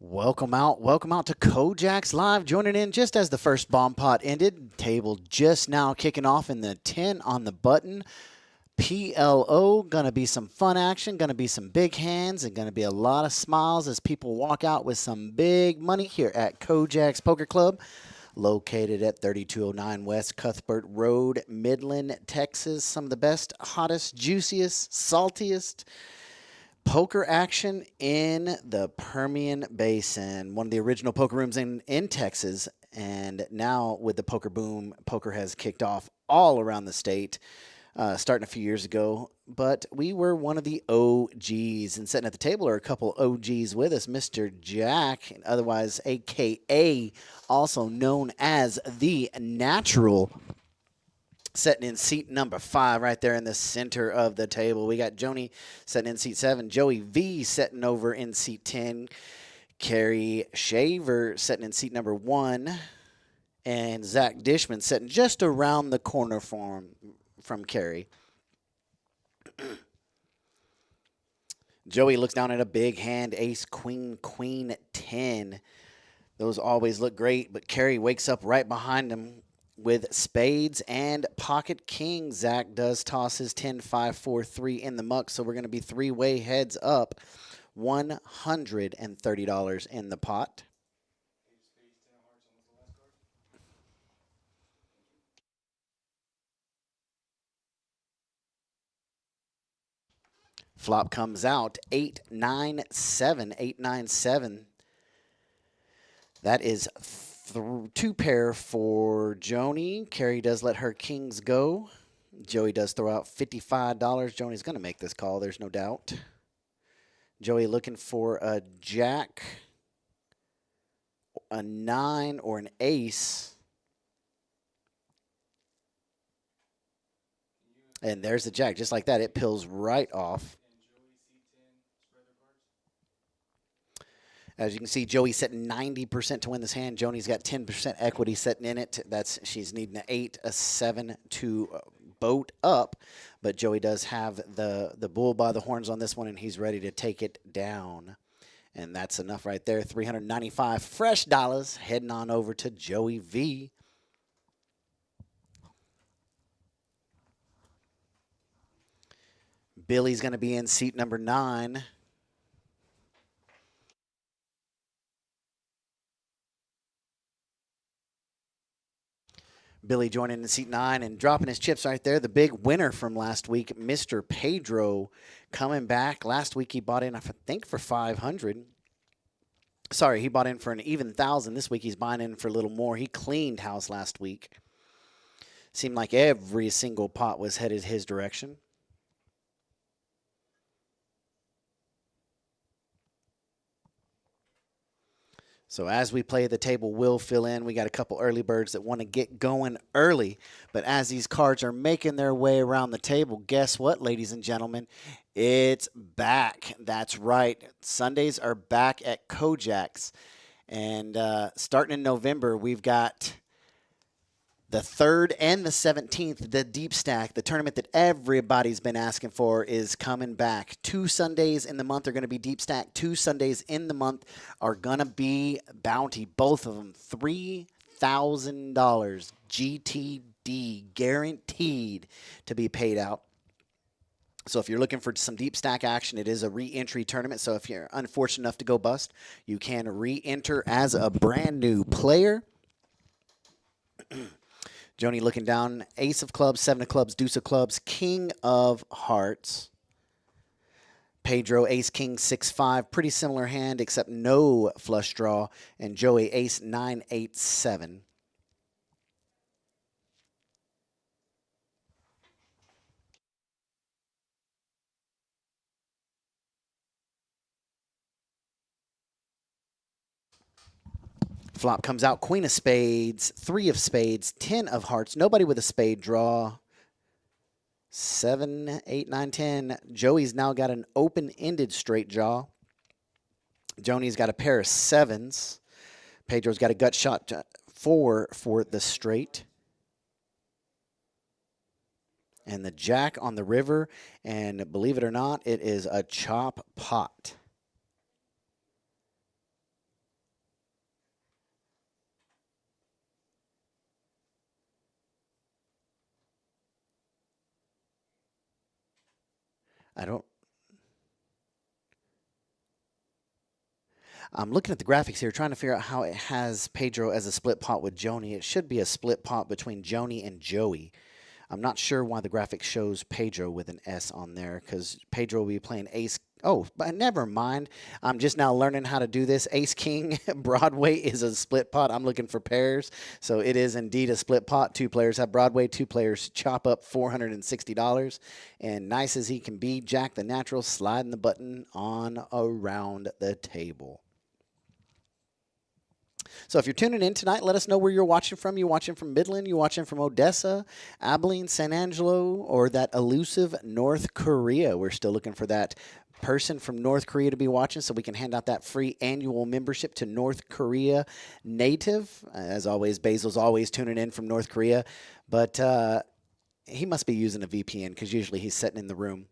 Welcome out to KoJack's Live. Joining in just as the first bomb pot ended. Table just now kicking off in the 10 on the button. PLO, gonna be some fun action, gonna be some big hands, and gonna be a lot of smiles as people walk out with some big money here at KoJack's Poker Club, located at 3209 West Cuthbert Road, Midland, Texas. Some of the best, hottest, juiciest, saltiest poker action in the Permian Basin. One of the original poker rooms in Texas. And now with the poker boom, poker has kicked off all around the state, starting a few years ago. But we were one of the OGs. And sitting at the table are a couple OGs with us. Mr. Jack, otherwise a.k.a. also known as the Natural, sitting in seat number 5 right there in the center of the table. We got Joni sitting in seat 7. Joey V sitting over in seat 10. Carrie Shaver sitting in seat number 1. And Zach Dishman sitting just around the corner from Carrie. Joey looks down at a big hand, ace, queen, queen, 10. Those always look great, but Carrie wakes up right behind him with spades and pocket king. Zach does toss his 10, 5, 4, 3 in the muck, so we're going to be three-way heads up. $130 in the pot. Flop comes out 897, 897. That is 2 pair for Joni. Carrie does let her kings go. Joey does throw out $55. Joni's going to make this call, there's no doubt. Joey looking for a jack, a 9, or an ace. And there's the jack. Just like that, it peels right off. As you can see, Joey set 90% to win this hand. Joni's got 10% equity sitting in it. She's needing an 8, a 7 to boat up. But Joey does have the bull by the horns on this one, and he's ready to take it down. And that's enough right there. 395 fresh dollars heading on over to Joey V. Billy's going to be in seat number 9. Billy joining in seat 9 and dropping his chips right there. The big winner from last week, Mr. Pedro, coming back. Last week he bought in, I think, for 500. Sorry, he bought in for an even 1,000. This week he's buying in for a little more. He cleaned house last week. Seemed like every single pot was headed his direction. So as we play, the table will fill in. We got a couple early birds that want to get going early. But as these cards are making their way around the table, guess what, ladies and gentlemen? It's back. That's right. Sundays are back at KoJack's. And starting in November, we've got the 3rd and the 17th, the Deep Stack, the tournament that everybody's been asking for, is coming back. 2 Sundays in the month are going to be Deep Stack. 2 Sundays in the month are going to be Bounty. Both of them $3,000 GTD, guaranteed to be paid out. So if you're looking for some Deep Stack action, it is a re-entry tournament. So if you're unfortunate enough to go bust, you can re-enter as a brand new player. Joni looking down, ace of clubs, 7 of clubs, deuce of clubs, king of hearts. Pedro, ace, king, 6-5. Pretty similar hand, except no flush draw. And Joey, ace, 9, 8, 7. Flop comes out, queen of spades, 3 of spades, 10 of hearts. Nobody with a spade draw. 7, 8, 9, 10. Joey's now got an open-ended straight draw. Joni's got a pair of 7s. Pedro's got a gut shot 4 for the straight. And the jack on the river, and believe it or not, it is a chop pot. I don't. I'm looking at the graphics here, trying to figure out how it has Pedro as a split pot with Joni. It should be a split pot between Joni and Joey. I'm not sure why the graphic shows Pedro with an S on there, because Pedro will be playing ace. Oh, but never mind. I'm just now learning how to do this. Ace King Broadway is a split pot. I'm looking for pairs. So it is indeed a split pot. 2 players have Broadway. 2 players chop up $460. And nice as he can be, Jack the Natural sliding the button on around the table. So if you're tuning in tonight, let us know where you're watching from. You watching from Midland? You watching from Odessa, Abilene, San Angelo, or that elusive North Korea? We're still looking for that person from North Korea to be watching so we can hand out that free annual membership to North Korea native. As always, Basil's always tuning in from North Korea, but he must be using a VPN because usually he's sitting in the room.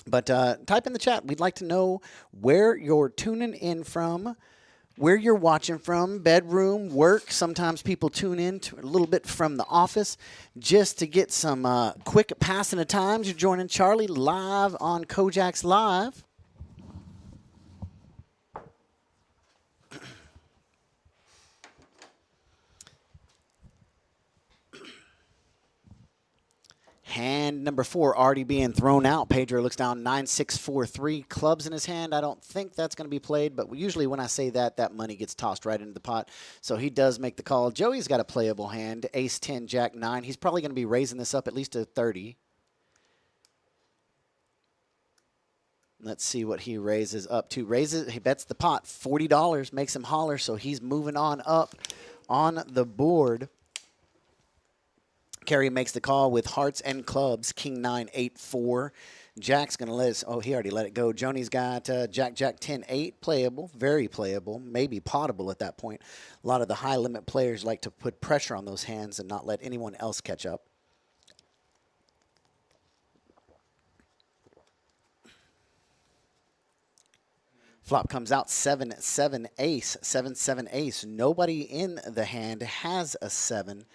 But type in the chat. We'd like to know where you're tuning in from, where you're watching from, bedroom, work. Sometimes people tune in to a little bit from the office just to get some quick passing of times. You're joining Charlie live on KoJack's Live. Hand number 4 already being thrown out. Pedro looks down 9-6-4-3. Clubs in his hand. I don't think that's going to be played, but usually when I say that, that money gets tossed right into the pot. So he does make the call. Joey's got a playable hand. Ace 10, Jack 9. He's probably going to be raising this up at least to 30. Let's see what he raises up to. He bets the pot. $40 makes him holler, so he's moving on up on the board. Kerry makes the call with hearts and clubs, King 9, 8, 4. Jack's going to let us, oh, he already let it go. Joni's got Jack, Jack 10, 8, playable, very playable, maybe potable at that point. A lot of the high limit players like to put pressure on those hands and not let anyone else catch up. Flop comes out 7-7 ace, 7-7 ace. Nobody in the hand has a 7.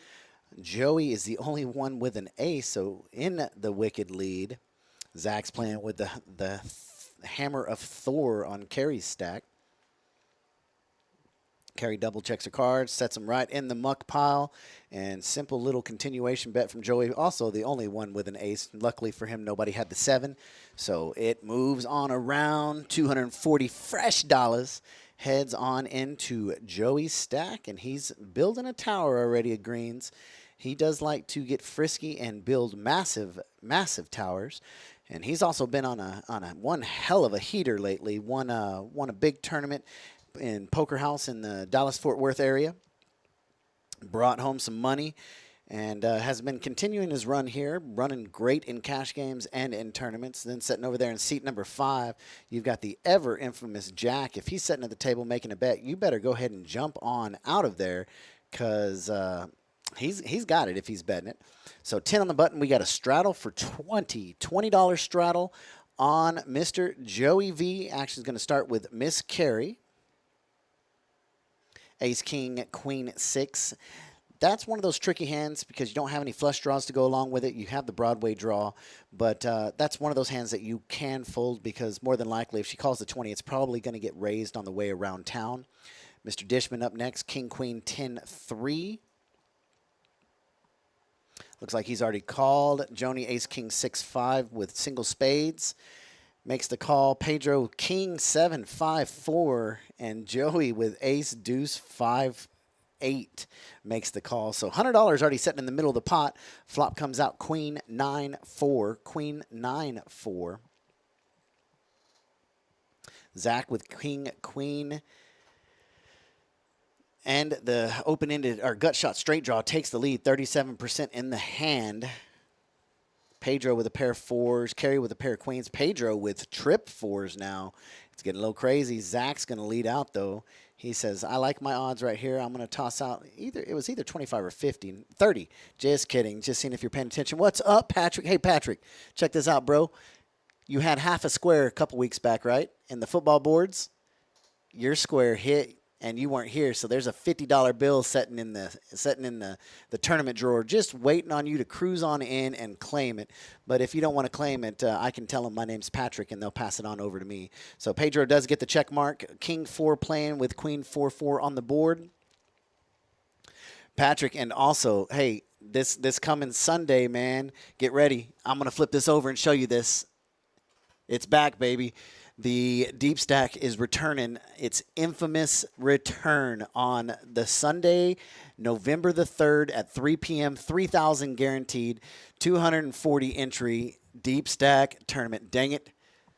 Joey is the only one with an ace, so in the wicked lead. Zach's playing with the hammer of Thor on Kerry's stack. Kerry double checks her cards, sets them right in the muck pile, and simple little continuation bet from Joey. Also the only one with an ace. Luckily for him, nobody had the 7, so it moves on around 240 fresh dollars. Heads on into Joey's stack, and he's building a tower already at greens. He does like to get frisky and build massive, massive towers. And he's also been on one hell of a heater lately. Won a big tournament in Poker House in the Dallas-Fort Worth area. Brought home some money. And has been continuing his run here, running great in cash games and in tournaments. Then sitting over there in seat number 5, you've got the ever infamous Jack. If he's sitting at the table making a bet, you better go ahead and jump on out of there, because he's got it if he's betting it. So 10 on the button. We got a straddle for $20 straddle on Mr. Joey V. Action's going to start with Miss Carey. Ace, King, Queen, 6. That's one of those tricky hands because you don't have any flush draws to go along with it. You have the Broadway draw, but that's one of those hands that you can fold because more than likely if she calls the 20, it's probably going to get raised on the way around town. Mr. Dishman up next, King, Queen, 10, 3. Looks like he's already called. Joni, Ace, King, 6, 5 with single spades. Makes the call. Pedro, King, 7, 5, 4. And Joey with Ace, Deuce, 5, 8 makes the call. So $100 already sitting in the middle of the pot. Flop comes out Queen 9 4. Queen 9 4. Zach with King Queen. And the open-ended or gut shot straight draw takes the lead. 37% in the hand. Pedro with a pair of 4s. Kerry with a pair of queens. Pedro with trip 4s now. It's getting a little crazy. Zach's going to lead out, though. He says, I like my odds right here. I'm going to toss out either 25 or 50. 30. Just kidding. Just seeing if you're paying attention. What's up, Patrick? Hey, Patrick, check this out, bro. You had half a square a couple weeks back, right? In the football boards. Your square hit and you weren't here, so there's a $50 bill sitting in the tournament drawer, just waiting on you to cruise on in and claim it. But if you don't want to claim it, I can tell them my name's Patrick, and they'll pass it on over to me. So Pedro does get the check mark. King 4 playing with Queen 4-4 on the board. Patrick, and also, hey, this coming Sunday, man, get ready. I'm gonna flip this over and show you this. It's back, baby. The Deep Stack is returning its infamous return on the Sunday, November the 3rd at 3 p.m., 3,000 guaranteed, 240 entry Deep Stack tournament. Dang it.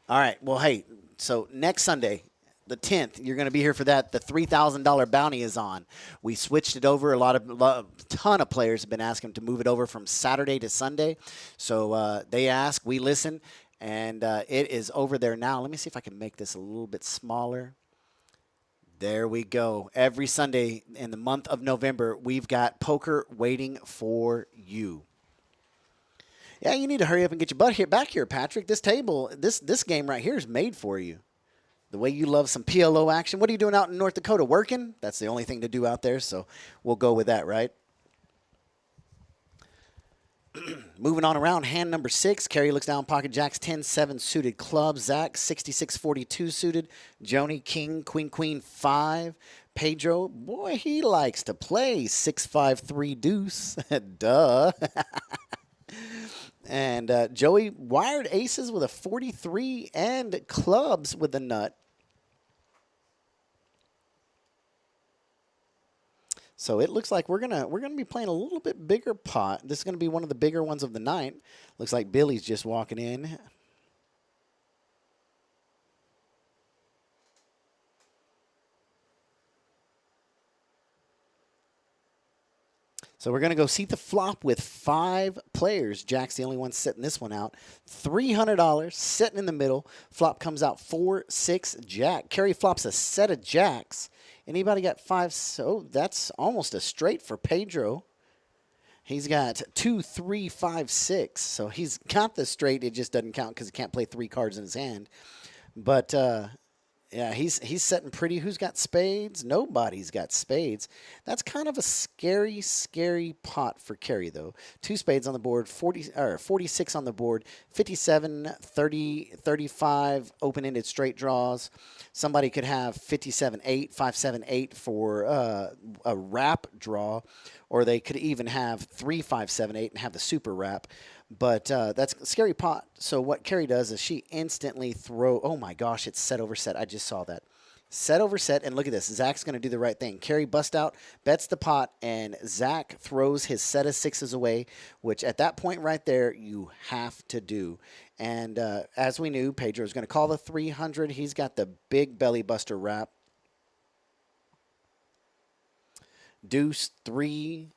All right, well, hey, so next Sunday, the 10th, you're going to be here for that. The $3,000 bounty is on. We switched it over. A ton of players have been asking to move it over from Saturday to Sunday. So they ask, we listen. And it is over there now. Let me see if I can make this a little bit smaller. There we go. Every Sunday in the month of November, we've got poker waiting for you. Yeah, you need to hurry up and get your butt back here, Patrick. This table, this game right here is made for you. The way you love some PLO action. What are you doing out in North Dakota? Working? That's the only thing to do out there, so we'll go with that, right? Moving on around, hand number 6. Kerry looks down, pocket jacks, 10-7 suited club. Zach, 66-42 suited. Joni, king, queen, 5. Pedro, boy, he likes to play 6-5-3 deuce. Duh. And Joey, wired aces with a 43 and clubs with a nut. So it looks like we're gonna be playing a little bit bigger pot. This is gonna be one of the bigger ones of the night. Looks like Billy's just walking in. So we're gonna go seat the flop with 5 players. Jack's the only one setting this one out. $300 sitting in the middle. Flop comes out 4-6 Jack. Kerry flops a set of jacks. Anybody got 5? So that's almost a straight for Pedro. He's got 2, 3, 5, 6. So he's got the straight. It just doesn't count because he can't play 3 cards in his hand. But yeah, he's setting pretty. Who's got spades? Nobody's got spades. That's kind of a scary, scary pot for Kerry, though. 2 spades on the board, 46 on the board, 57, 30, 35 open-ended straight draws. Somebody could have 57-8, 5-7-8 for a wrap draw, or they could even have 3-5-7-8 and have the super wrap. But that's a scary pot. So what Kerry does is she instantly oh my gosh, it's set over set. I just saw that. Set over set, and look at this. Zach's going to do the right thing. Kerry busts out, bets the pot, and Zach throws his set of 6s away, which at that point right there, you have to do. And as we knew, Pedro's going to call the 300. He's got the big belly buster wrap. Deuce, 3,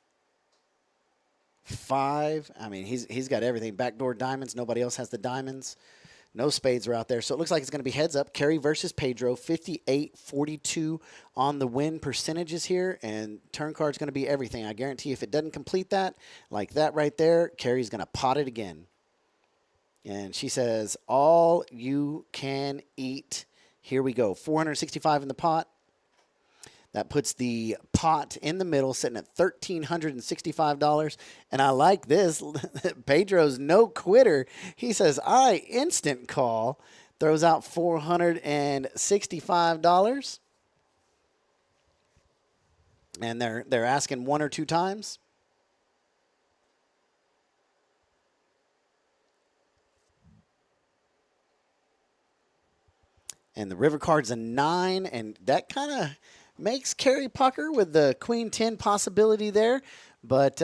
5. I mean, he's got everything. Backdoor diamonds. Nobody else has the diamonds. No spades are out there. So it looks like it's going to be heads up. Kerry versus Pedro. 58-42 on the win percentages here. And turn card's going to be everything. I guarantee if it doesn't complete that, like that right there, Kerry's going to pot it again. And she says, all you can eat. Here we go. 465 in the pot. That puts the pot in the middle, sitting at $1,365. And I like this. Pedro's no quitter. He says, I instant call. Throws out $465. And they're asking 1 or 2 times. And the river card's a 9, and that kind of makes Kerry pucker with the queen 10 possibility there. But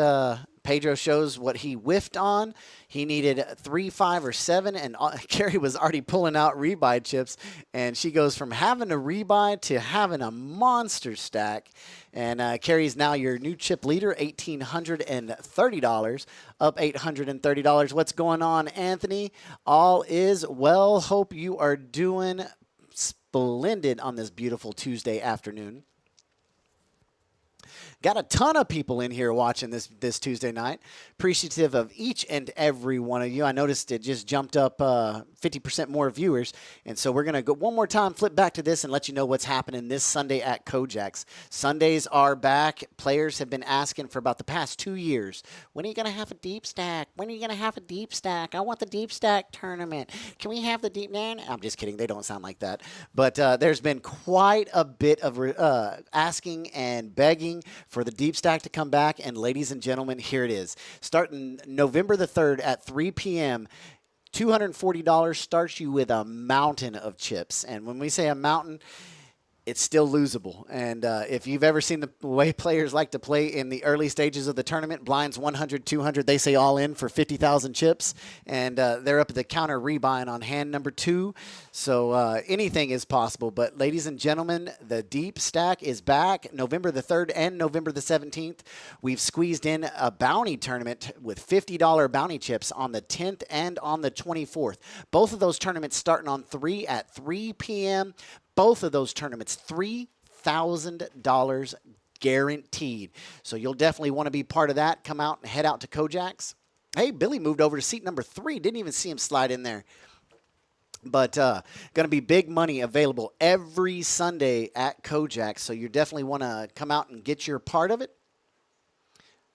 Pedro shows what he whiffed on. He needed 3, 5, or 7, and Kerry was already pulling out rebuy chips. And she goes from having a rebuy to having a monster stack. And Kerry's now your new chip leader, $1,830, up $830. What's going on, Anthony? All is well. Hope you are doing splendid on this beautiful Tuesday afternoon. Got a ton of people in here watching this Tuesday night. Appreciative of each and every one of you. I noticed it just jumped up 50% more viewers. And so we're going to go one more time, flip back to this, and let you know what's happening this Sunday at KoJack's. Sundays are back. Players have been asking for about the past 2 years, when are you going to have a deep stack? When are you going to have a deep stack? I want the deep stack tournament. Can we have the deep? Nah, I'm just kidding. They don't sound like that. But there's been quite a bit of asking and begging for the deep stack to come back. And ladies and gentlemen, here it is. Starting November the 3rd at 3 p.m., $240 starts you with a mountain of chips. And when we say a mountain, it's still losable. And if you've ever seen the way players like to play in the early stages of the tournament, blinds 100, 200, they say all in for 50,000 chips. And they're up at the counter rebuying on hand number 2. So anything is possible. But ladies and gentlemen, the deep stack is back November the 3rd and November the 17th. We've squeezed in a bounty tournament with $50 bounty chips on the 10th and on the 24th. Both of those tournaments starting on 3 at 3 p.m. Both of those tournaments, $3,000 guaranteed. So you'll definitely want to be part of that. Come out and head out to KoJack's. Hey, Billy moved over to seat number 3. Didn't even see him slide in there. But going to be big money available every Sunday at KoJack's. So you definitely want to come out and get your part of it.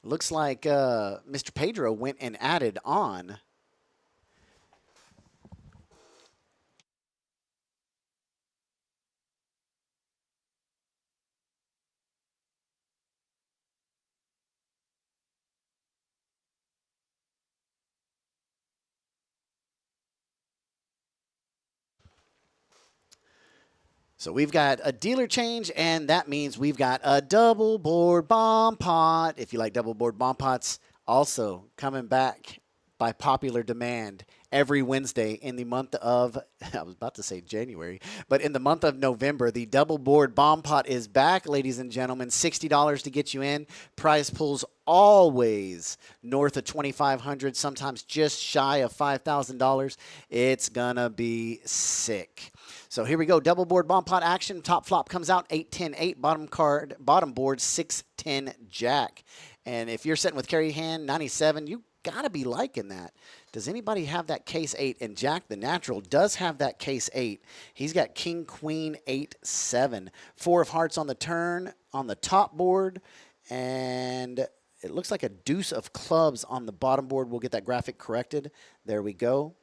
Looks like Mr. Pedro went and added on. So we've got a dealer change, and that means we've got a double board bomb pot. If you like double board bomb pots, also coming back by popular demand every Wednesday in the month of, I was about to say January, but in the month of November, the double board bomb pot is back, ladies and gentlemen. $60 to get you in. Prize pools always north of $2,500, sometimes just shy of $5,000. It's gonna be sick. So here we go. Double board bomb pot action. Top flop comes out 8-10-8. Bottom board 6-10 jack. And if you're sitting with carry hand 97, you gotta be liking that. Does anybody have that case 8? And Jack the Natural does have that case 8. He's got king, queen, 8-7. 4 of hearts on the turn on the top board. And it looks like a deuce of clubs on the bottom board. We'll get that graphic corrected. There we go.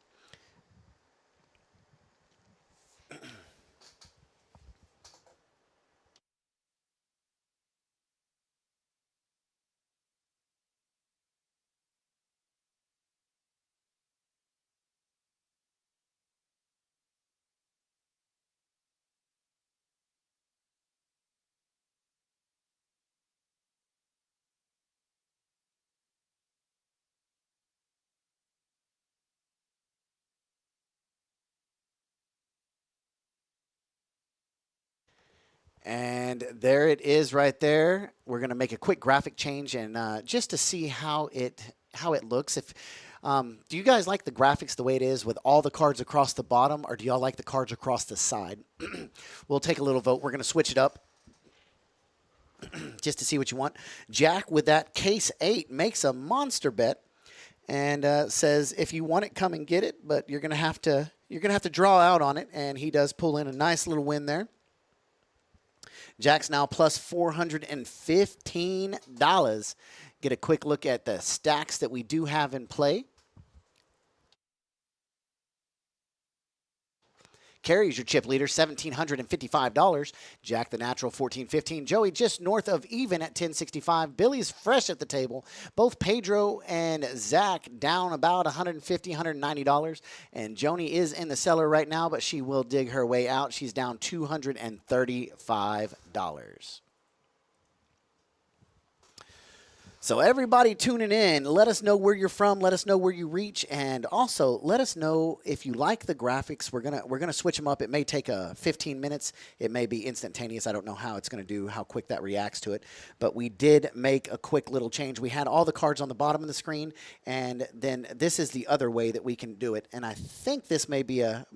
And there it is right there. We're going to make a quick graphic change and just to see how it looks. If do you guys like the graphics the way it is with all the cards across the bottom, or do y'all like the cards across the side? We'll take a little vote. We're going to switch it up just to see what you want. Jack with that case 8 makes a monster bet and says if you want it, come and get it, but you're going to have to draw out on it, and he does pull in a nice little win there. Jack's now plus $415. Get a quick look at the stacks that we do have in play. Carries your chip leader, $1,755. Jack the Natural, $1,415. Joey just north of even at $1,065. Billy's fresh at the table. Both Pedro and Zach down about $150, $190. And Joni is in the cellar right now, but she will dig her way out. She's down $235. So everybody tuning in, let us know where you're from, let us know where you reach, and also let us know if you like the graphics. We're gonna switch them up. It may take 15 minutes. It may be instantaneous. I don't know how it's gonna do, how quick that reacts to it. But we did make a quick little change. We had all the cards on the bottom of the screen, and then this is the other way that we can do it. And I think this may be a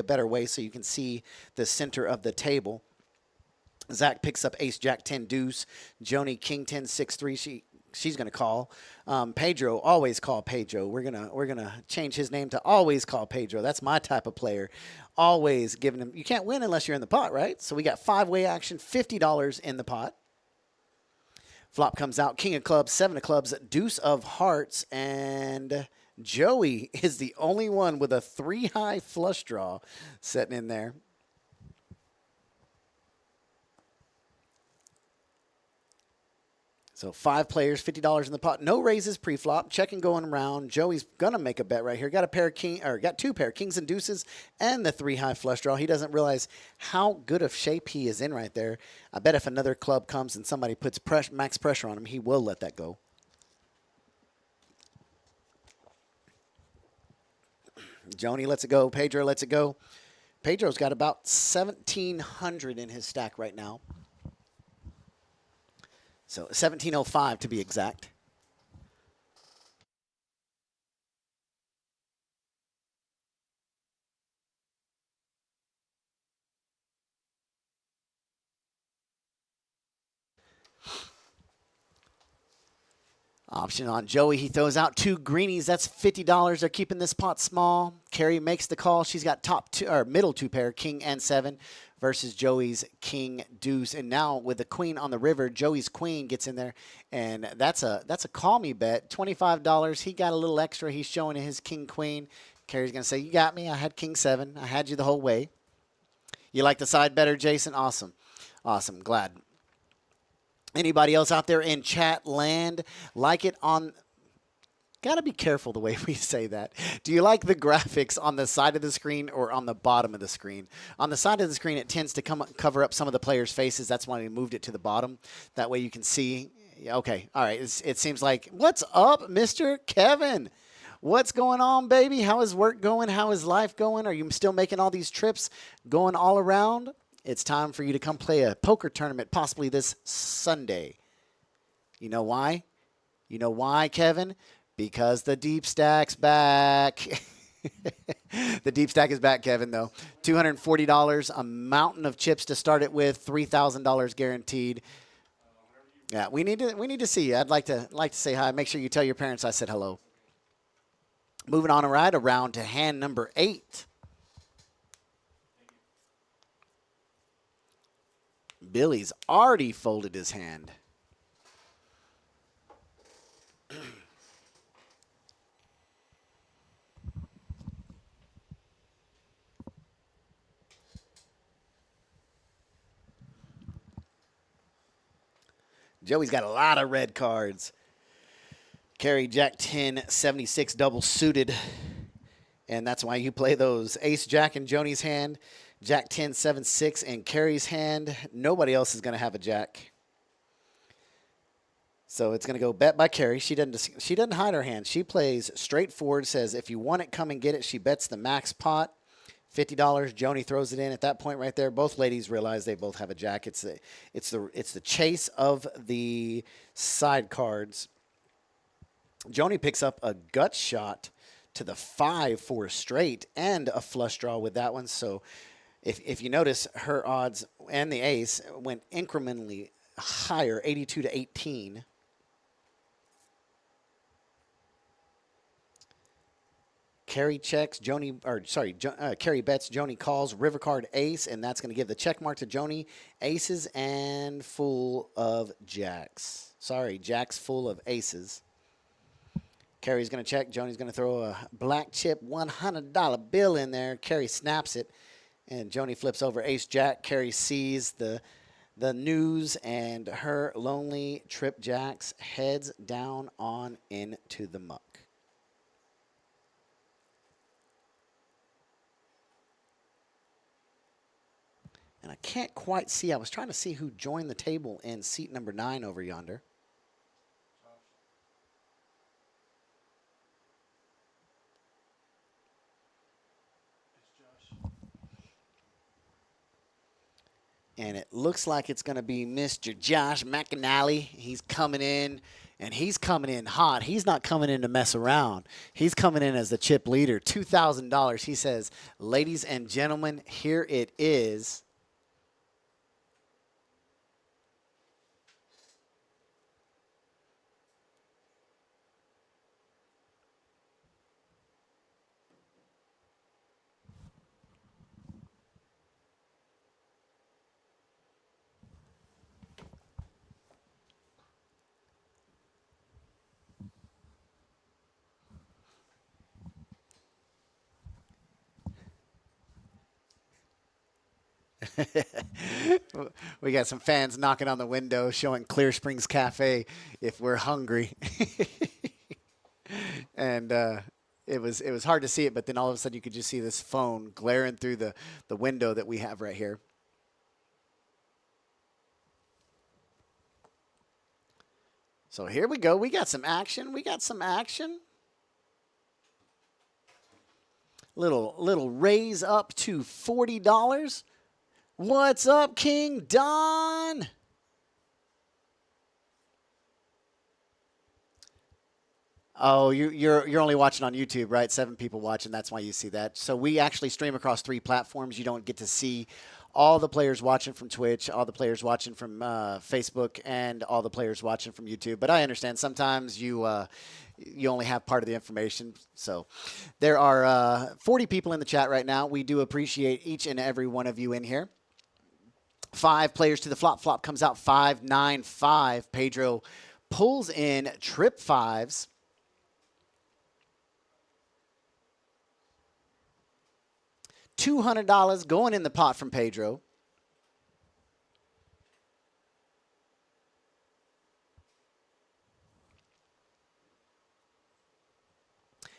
better way so you can see the center of the table. Zach picks up ace, jack 10, deuce. Joni, king 10, 6, 3. She's going to call. Pedro, always call Pedro. We're gonna change his name to always call Pedro. That's my type of player. Always giving him. You can't win unless you're in the pot, right? So we got 5-way action, $50 in the pot. Flop comes out, king of clubs, 7 of clubs, deuce of hearts, and Joey is the only one with a 3-high flush draw sitting in there. So 5 players, $50 in the pot. No raises pre-flop. Checking going around. Joey's gonna make a bet right here. Got got 2 pair kings and deuces and the 3-high flush draw. He doesn't realize how good of shape he is in right there. I bet if another club comes and somebody puts max pressure on him, he will let that go. Joni lets it go. Pedro lets it go. Pedro's got about 1,700 in his stack right now. So 1705 to be exact. Option on Joey. He throws out 2 greenies. That's $50. They're keeping this pot small. Carrie makes the call. She's got middle 2 pair, king and 7, versus Joey's king deuce. And now with the queen on the river, Joey's queen gets in there, and that's a call me bet. $25. He got a little extra. He's showing his king queen. Carrie's gonna say, "You got me. I had king 7. I had you the whole way." You like the side better, Jason? Awesome, awesome. Glad. Anybody else out there in chat land like it on? Got to be careful the way we say that. Do you like the graphics on the side of the screen or on the bottom of the screen? On the side of the screen, it tends to cover up some of the players' faces. That's why we moved it to the bottom. That way you can see. Okay, all right. It seems like, what's up, Mr. Kevin? What's going on, baby? How is work going? How is life going? Are you still making all these trips going all around? It's time for you to come play a poker tournament, possibly this Sunday. You know why? You know why, Kevin? Because the deep stack's back. The deep stack is back, Kevin, though. $240, a mountain of chips to start it with, $3,000 guaranteed. Yeah, we need to see you. I'd like to say hi. Make sure you tell your parents I said hello. Moving on around to hand number 8. Billy's already folded his hand. Joey's got a lot of red cards. Carry jack 10, 76 double suited. And that's why you play those. Ace jack in Joni's hand. Jack 10, 7, 6 in Carrie's hand. Nobody else is going to have a jack. So it's going to go bet by Carrie. She doesn't hide her hand. She plays straightforward, says if you want it, come and get it. She bets the max pot, $50. Joni throws it in. At that point right there, both ladies realize they both have a jack. It's the chase of the side cards. Joni picks up a gut shot to the 5 for a straight and a flush draw with that one. So if you notice, her odds and the ace went incrementally higher, 82 to 18. Carrie checks, Carrie bets, Joni calls, river card ace, and that's going to give the check mark to Joni. Aces and full of jacks. Sorry, jacks full of aces. Carrie's going to check. Joni's going to throw a black chip $100 bill in there. Carrie snaps it, and Joni flips over ace-jack. Carrie sees the news, and her lonely trip jacks heads down on into the muck. And I can't quite see. I was trying to see who joined the table in seat number 9 over yonder. And it looks like it's going to be Mr. Josh McAnally. He's coming in, and he's coming in hot. He's not coming in to mess around. He's coming in as the chip leader, $2,000. He says, ladies and gentlemen, here it is. We got some fans knocking on the window showing Clear Springs Cafe if we're hungry. And it was hard to see it, but then all of a sudden you could just see this phone glaring through the window that we have right here. So here we go. We got some action. We got some action. Little raise up to $40. What's up, King Don? Oh, you're only watching on YouTube, right? 7 people watching. That's why you see that. So we actually stream across 3 platforms. You don't get to see all the players watching from Twitch, all the players watching from Facebook, and all the players watching from YouTube. But I understand sometimes you only have part of the information. So there are 40 people in the chat right now. We do appreciate each and every one of you in here. 5 players to the flop. Flop comes out 5-9-5. Pedro pulls in trip 5s. $200 going in the pot from Pedro.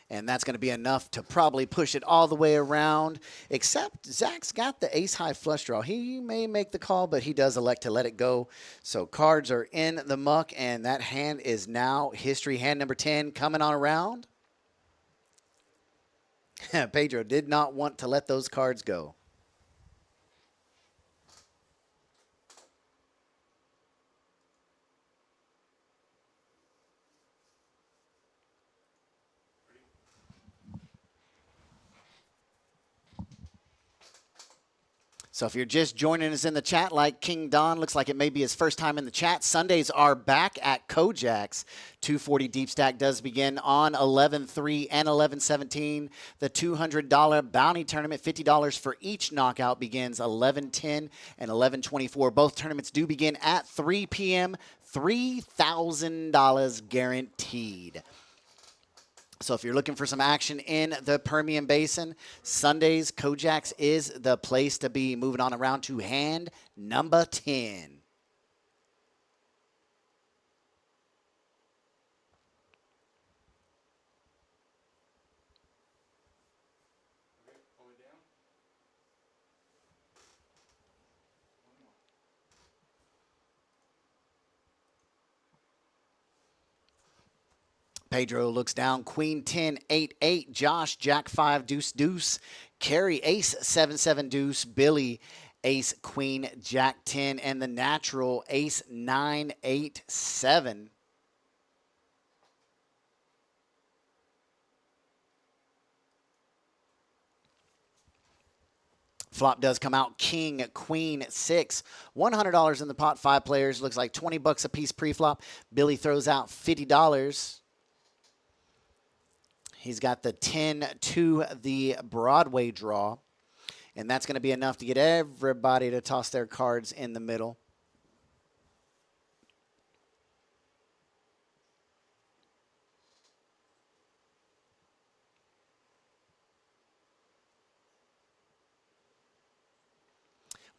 And that's going to be enough to probably push it all the way around, except Zach's got the ace-high flush draw. He may make the call, but he does elect to let it go. So cards are in the muck, and that hand is now history. Hand number 10 coming on around. Pedro did not want to let those cards go. So if you're just joining us in the chat, like King Don, looks like it may be his first time in the chat. Sundays are back at KoJack's. 240 Deep Stack does begin on 11-3 and 11-17. The $200 bounty tournament, $50 for each knockout, begins 11-10 and 11-24. Both tournaments do begin at 3 p.m. $3,000 guaranteed. So if you're looking for some action in the Permian Basin, Sundays, KoJack's is the place to be. Moving on around to hand number 10. Pedro looks down. Queen 10, 8, 8. Josh, Jack 5, deuce, deuce. Carrie, ace 7, 7, deuce. Billy, ace, queen, Jack 10. And the natural, ace 9, 8, 7. Flop does come out. King, queen, 6. $100 in the pot. 5 players. Looks like $20 a piece pre-flop. Billy throws out $50. He's got the 10 to the Broadway draw, and that's going to be enough to get everybody to toss their cards in the middle.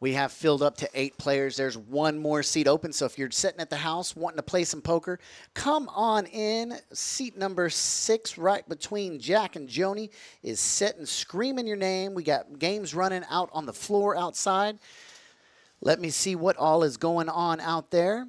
We have filled up to 8 players. There's one more seat open. So if you're sitting at the house wanting to play some poker, come on in. Seat number 6 right between Jack and Joni is sitting, screaming your name. We got games running out on the floor outside. Let me see what all is going on out there.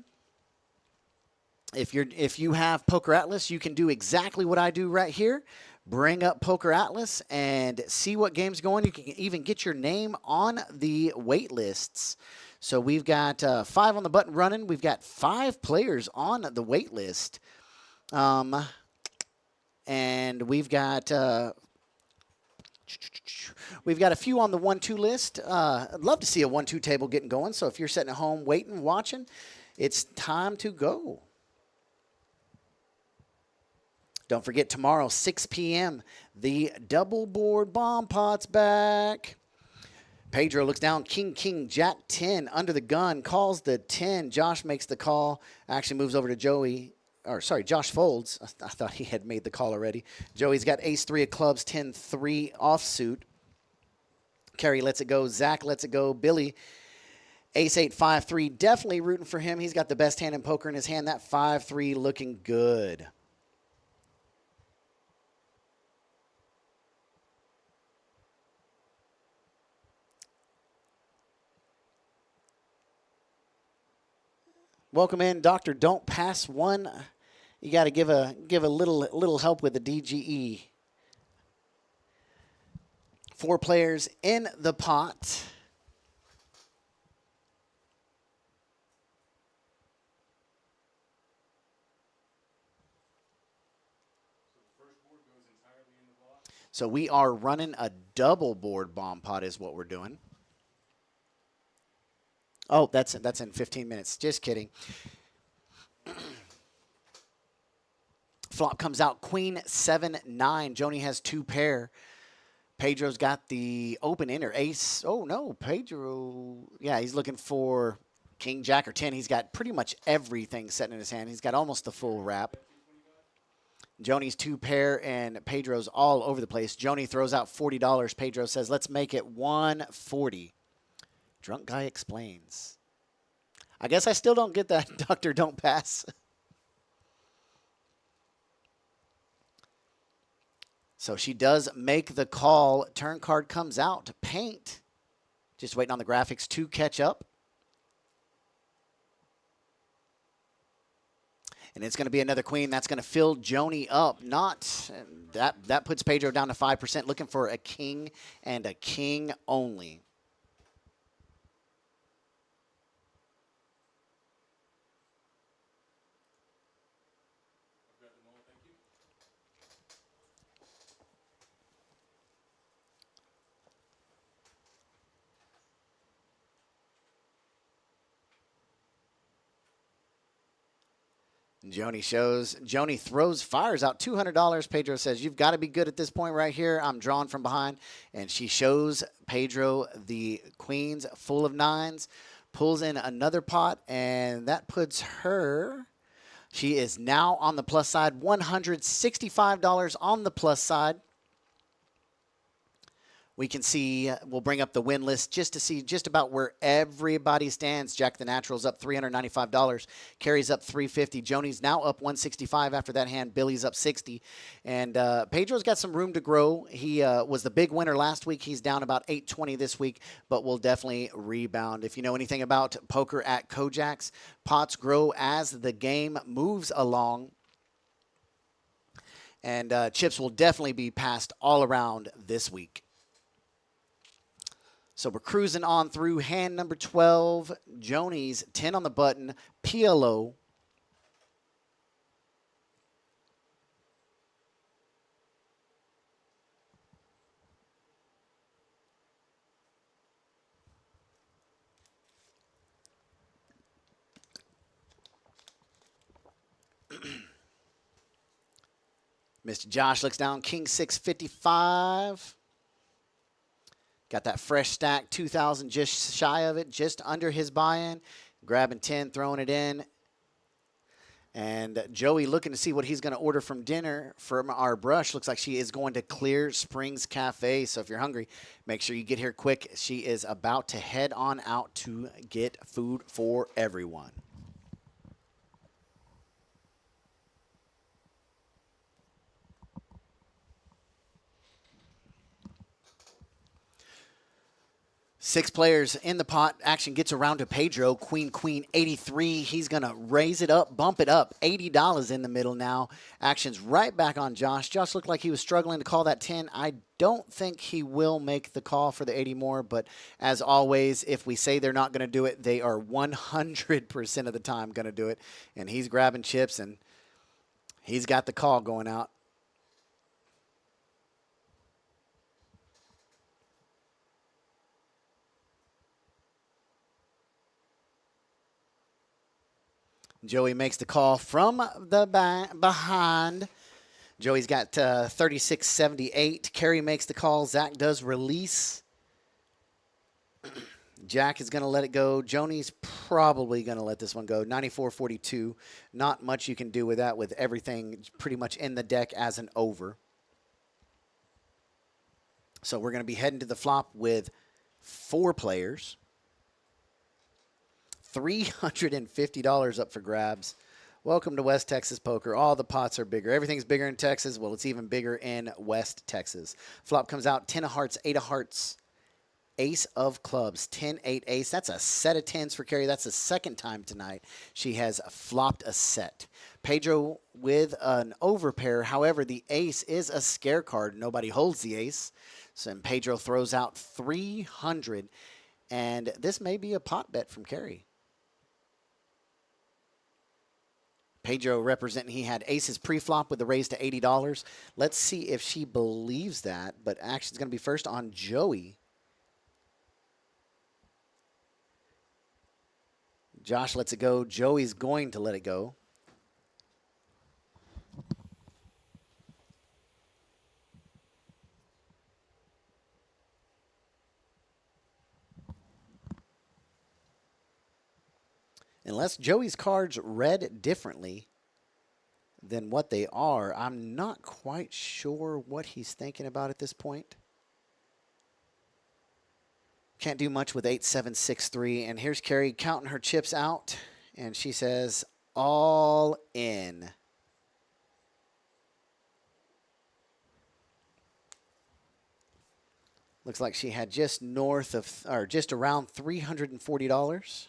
If you have Poker Atlas, you can do exactly what I do right here. Bring up Poker Atlas and see what game's going. You can even get your name on the wait lists. So we've got 5 on the button running. We've got 5 players on the wait list. And we've got a few on the 1-2 list. I'd love to see a 1-2 table getting going. So if you're sitting at home waiting, watching, it's time to go. Don't forget, tomorrow, 6 p.m., the double board bomb pot's back. Pedro looks down. King, king, Jack 10 under the gun. Calls the 10. Josh makes the call. Actually moves over to Joey. Or, sorry, Josh folds. I thought he had made the call already. Joey's got ace 3 of clubs, 10-3 offsuit. Kerry lets it go. Zach lets it go. Billy, ace 8, 5-3. Definitely rooting for him. He's got the best hand in poker in his hand. That 5-3 looking good. Welcome in, Doctor. Don't pass one. You got to give a little help with the DGE. 4 players in the pot. So we are running a double board bomb pot is what we're doing. Oh, that's in 15 minutes. Just kidding. Flop comes out queen 7-9. Joni has 2 pair. Pedro's got the open inner ace. Oh no, Pedro. Yeah, he's looking for king, jack, or 10. He's got pretty much everything set in his hand. He's got almost the full wrap. Joni's 2 pair and Pedro's all over the place. Joni throws out $40. Pedro says, let's make it 140. Drunk guy explains. I guess I still don't get that, Doctor. Don't pass. So she does make the call. Turn card comes out to paint. Just waiting on the graphics to catch up. And it's going to be another queen. That's going to fill Joni up. Not that puts Pedro down to 5%, looking for a king and a king only. Joni throws, fires out $200. Pedro says, you've got to be good at this point right here. I'm drawn from behind. And she shows Pedro the queens full of 9s, pulls in another pot, and that puts her, she is now on the plus side, $165 on the plus side. We can see, we'll bring up the win list just to see just about where everybody stands. Jack the Natural's up $395. Carrie's up $350. Joni's now up $165 after that hand. Billy's up $60. And Pedro's got some room to grow. He was the big winner last week. He's down about $820 this week, but will definitely rebound. If you know anything about poker at KoJack's, pots grow as the game moves along. And chips will definitely be passed all around this week. So we're cruising on through hand number 12. Joni's 10 on the button. PLO. Mr. Josh looks down. King 655. Got that fresh stack, 2,000 just shy of it, just under his buy-in. Grabbing 10, throwing it in. And Joey looking to see what he's going to order from dinner from our brush. Looks like she is going to Clear Springs Cafe. So if you're hungry, make sure you get here quick. She is about to head on out to get food for everyone. Six players in the pot. Action gets around to Pedro. Queen, 83. He's going to raise it up, bump it up. $80 in the middle now. Action's right back on Josh. Josh looked like he was struggling to call that 10. I don't think he will make the call for the 80 more, but as always, if we say they're not going to do it, they are 100% of the time going to do it. And he's grabbing chips, and he's got the call going out. Joey makes the call from the behind. Joey's got 36.78. Kerry makes the call. Zach does release. Jack is going to let it go. Joni's probably going to let this one go. 94.42. Not much you can do with that with everything pretty much in the deck as an over. So we're going to be heading to the flop with 4 players. $350 up for grabs. Welcome to West Texas Poker. All the pots are bigger. Everything's bigger in Texas. Well, it's even bigger in West Texas. Flop comes out 10 of hearts, 8 of hearts, ace of clubs, 10, 8, ace. That's a set of 10s for Carrie. That's the second time tonight she has flopped a set. Pedro with an overpair. However, the ace is a scare card. Nobody holds the ace. So Pedro throws out 300. And this may be a pot bet from Carrie. Pedro representing he had aces pre-flop with the raise to $80. Let's see if she believes that. But action's going to be first on Joey. Josh lets it go. Joey's going to let it go. Unless Joey's cards read differently than what they are, I'm not quite sure what he's thinking about at this point. Can't do much with 8, 7, 6, 3. And here's Carrie counting her chips out. And she says, all in. Looks like she had just north of, or just around $340.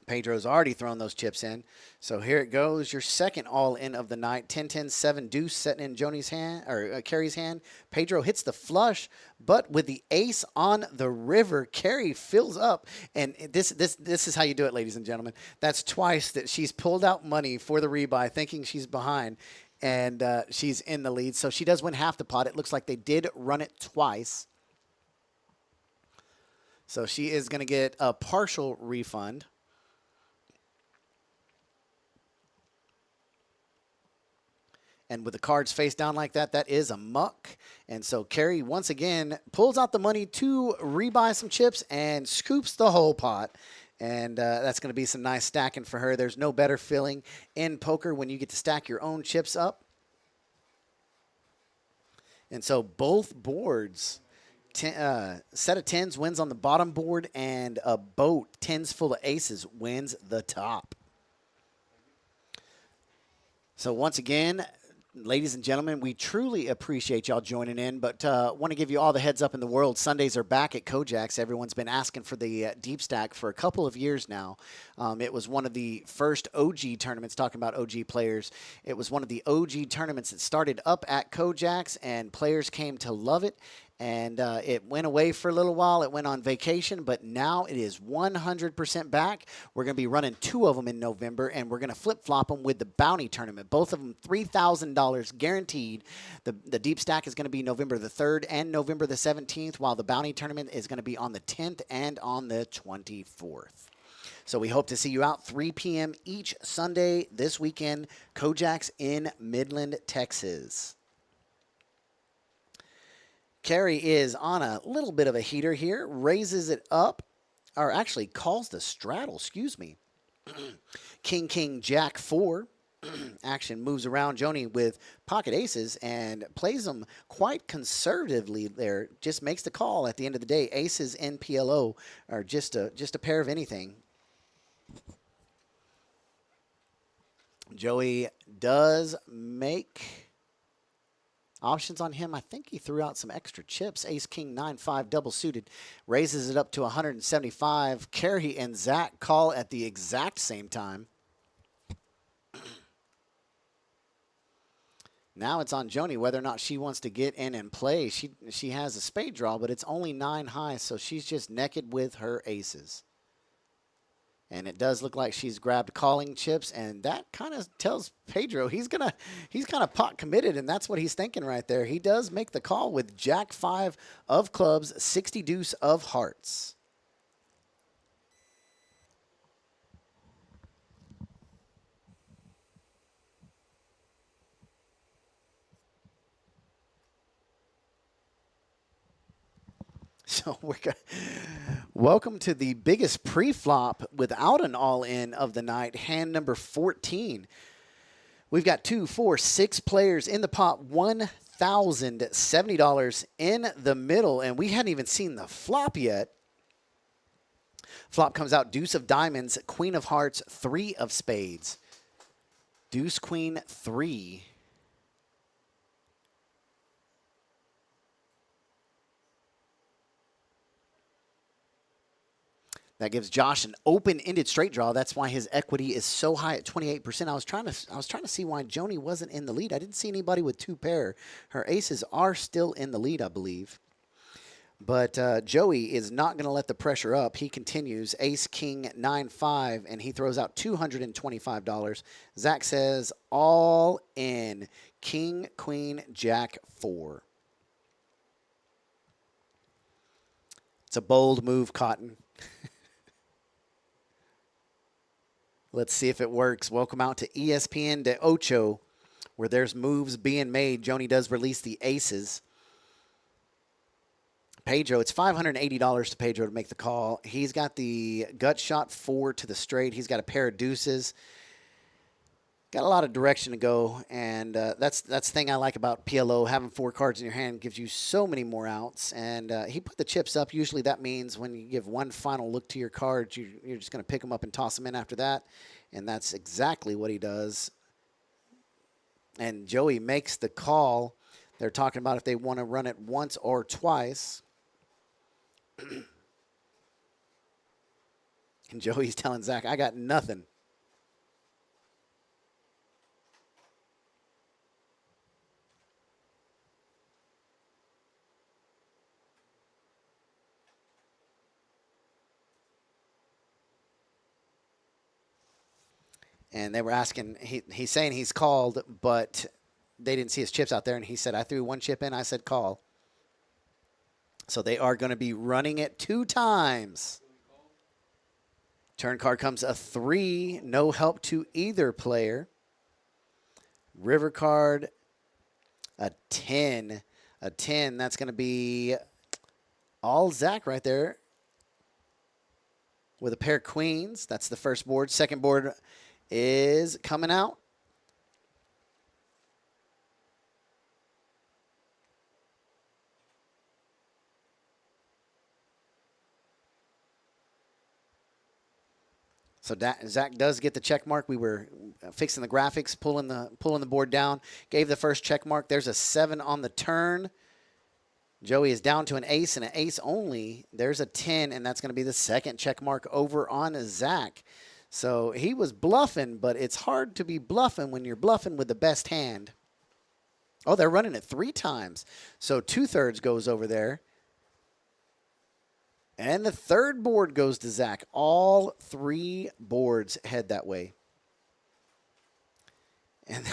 Pedro's already thrown those chips in. So here it goes. Your second all-in of the night. 10, 10, 7 deuce setting in Joni's hand, or Carrie's hand. Pedro hits the flush, but with the ace on the river, Carrie fills up. And this is how you do it, ladies and gentlemen. That's twice that she's pulled out money for the rebuy, thinking she's behind, and she's in the lead. So she does win half the pot. It looks like they did run it twice. So she is going to get a partial refund. And with the cards face down like that, that is a muck. And so Carrie, once again, pulls out the money to rebuy some chips and scoops the whole pot. And that's going to be some nice stacking for her. There's no better feeling in poker when you get to stack your own chips up. And so both boards, set of 10s wins on the bottom board, and a boat, 10s full of aces, wins the top. So once again, ladies and gentlemen, we truly appreciate y'all joining in, but want to give you all the heads up in the world. Sundays are back at KoJack's. Everyone's been asking for the deep stack for a couple of years now. It was one of the first OG tournaments, talking about OG players. It was one of the OG tournaments that started up at KoJack's, and players came to love it. And it went away for a little while. It went on vacation, but now it is 100% back. We're going to be running 2 of them in November, and we're going to flip-flop them with the Bounty Tournament. Both of them $3,000 guaranteed. The Deep Stack is going to be November the 3rd and November the 17th, while the Bounty Tournament is going to be on the 10th and on the 24th. So we hope to see you out 3 p.m. each Sunday this weekend. KoJack's in Midland, Texas. Carrie is on a little bit of a heater here, raises it up, or actually calls the straddle, excuse me. King, King, Jack 4. Action moves around Joni with pocket aces and plays them quite conservatively there. Just makes the call at the end of the day. Aces and PLO are just a pair of anything. Joey does make options on him. I think he threw out some extra chips. Ace, King, 9, 5, double suited. Raises it up to 175. Carrie and Zach call at the exact same time. Now it's on Joni whether or not she wants to get in and play. She has a spade draw, but it's only 9 high, so she's just naked with her aces. And it does look like she's grabbed calling chips, and that kind of tells Pedro he's kind of pot committed, and that's what he's thinking right there. He does make the call with Jack 5 of clubs, 60 deuce of hearts. So welcome to the biggest pre-flop without an all-in of the night, hand number 14. We've got 2, 4, 6 players in the pot, $1,070 in the middle, and we hadn't even seen the flop yet. Flop comes out deuce of diamonds, queen of hearts, three of spades. Deuce, queen, three. That gives Josh an open-ended straight draw. That's why his equity is so high at 28%. I was trying to see why Joni wasn't in the lead. I didn't see anybody with two pair. Her aces are still in the lead, I believe. But Joey is not going to let the pressure up. He continues ace, king, 9-5, and he throws out $225. Zach says all in. King, queen, jack, 4. It's a bold move, Cotton. Let's see if it works. Welcome out to ESPN de Ocho, where there's moves being made. Joni does release the aces. Pedro, it's $580 to Pedro to make the call. He's got the gut shot 4 to the straight. He's got a pair of deuces. Got a lot of direction to go, and that's the thing I like about PLO. Having 4 cards in your hand gives you so many more outs, and he put the chips up. Usually that means when you give one final look to your cards, you're just going to pick them up and toss them in after that, and that's exactly what he does. And Joey makes the call. They're talking about if they want to run it once or twice. And Joey's telling Zach, I got nothing. And they were asking, he's saying he's called, but they didn't see his chips out there. And he said, I threw one chip in. I said call. So they are going to be running it 2 times. Turn card comes a 3. No help to either player. River card, a 10. A 10, that's going to be all Zach right there with a pair of queens. That's the first board. Second board is coming out. So Zach does get the check mark. We were fixing the graphics, pulling the board down. Gave the first check mark. There's a 7 on the turn. Joey is down to an ace and an ace only. There's a 10, and that's going to be the second check mark over on Zach. So he was bluffing, but it's hard to be bluffing when you're bluffing with the best hand. Oh, they're running it 3 times. So 2/3 goes over there. And the third board goes to Zach. All 3 boards head that way. And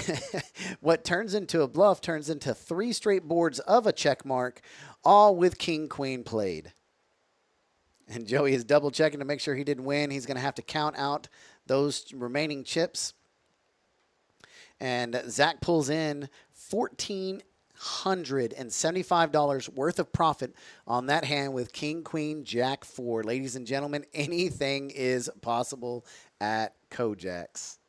what turns into a bluff turns into 3 straight boards of a check mark, all with king, queen played. And Joey is double checking to make sure he didn't win. He's going to have to count out those remaining chips. And Zach pulls in $1,475 worth of profit on that hand with king, queen, jack, 4. Ladies and gentlemen, anything is possible at KoJack's.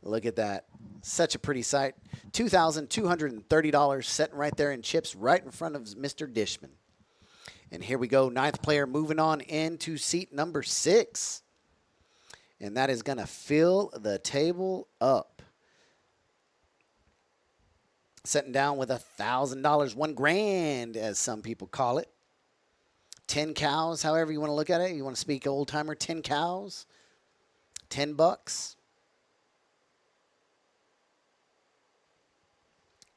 Look at that. Such a pretty sight. $2,230 sitting right there in chips right in front of Mr. Dishman. And here we go. 9th player moving on into seat number 6. And that is going to fill the table up. Sitting down with $1,000, $1 grand, as some people call it. 10 cows, however you want to look at it. You want to speak old timer, 10 cows, $10.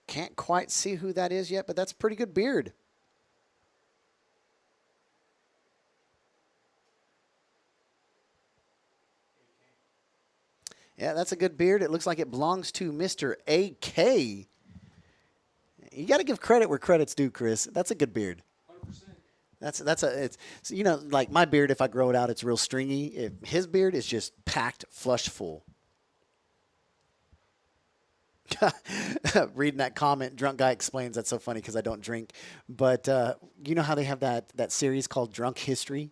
Can't quite see who that is yet, but that's a pretty good beard. Yeah, that's a good beard. It looks like it belongs to Mr. AK. You got to give credit where credit's due, Chris. That's a good beard. 100%. It's you know, like my beard, if I grow it out, it's real stringy. His beard is just packed flush full. Reading that comment, Drunk Guy Explains, that's so funny because I don't drink. But you know how they have that series called Drunk History,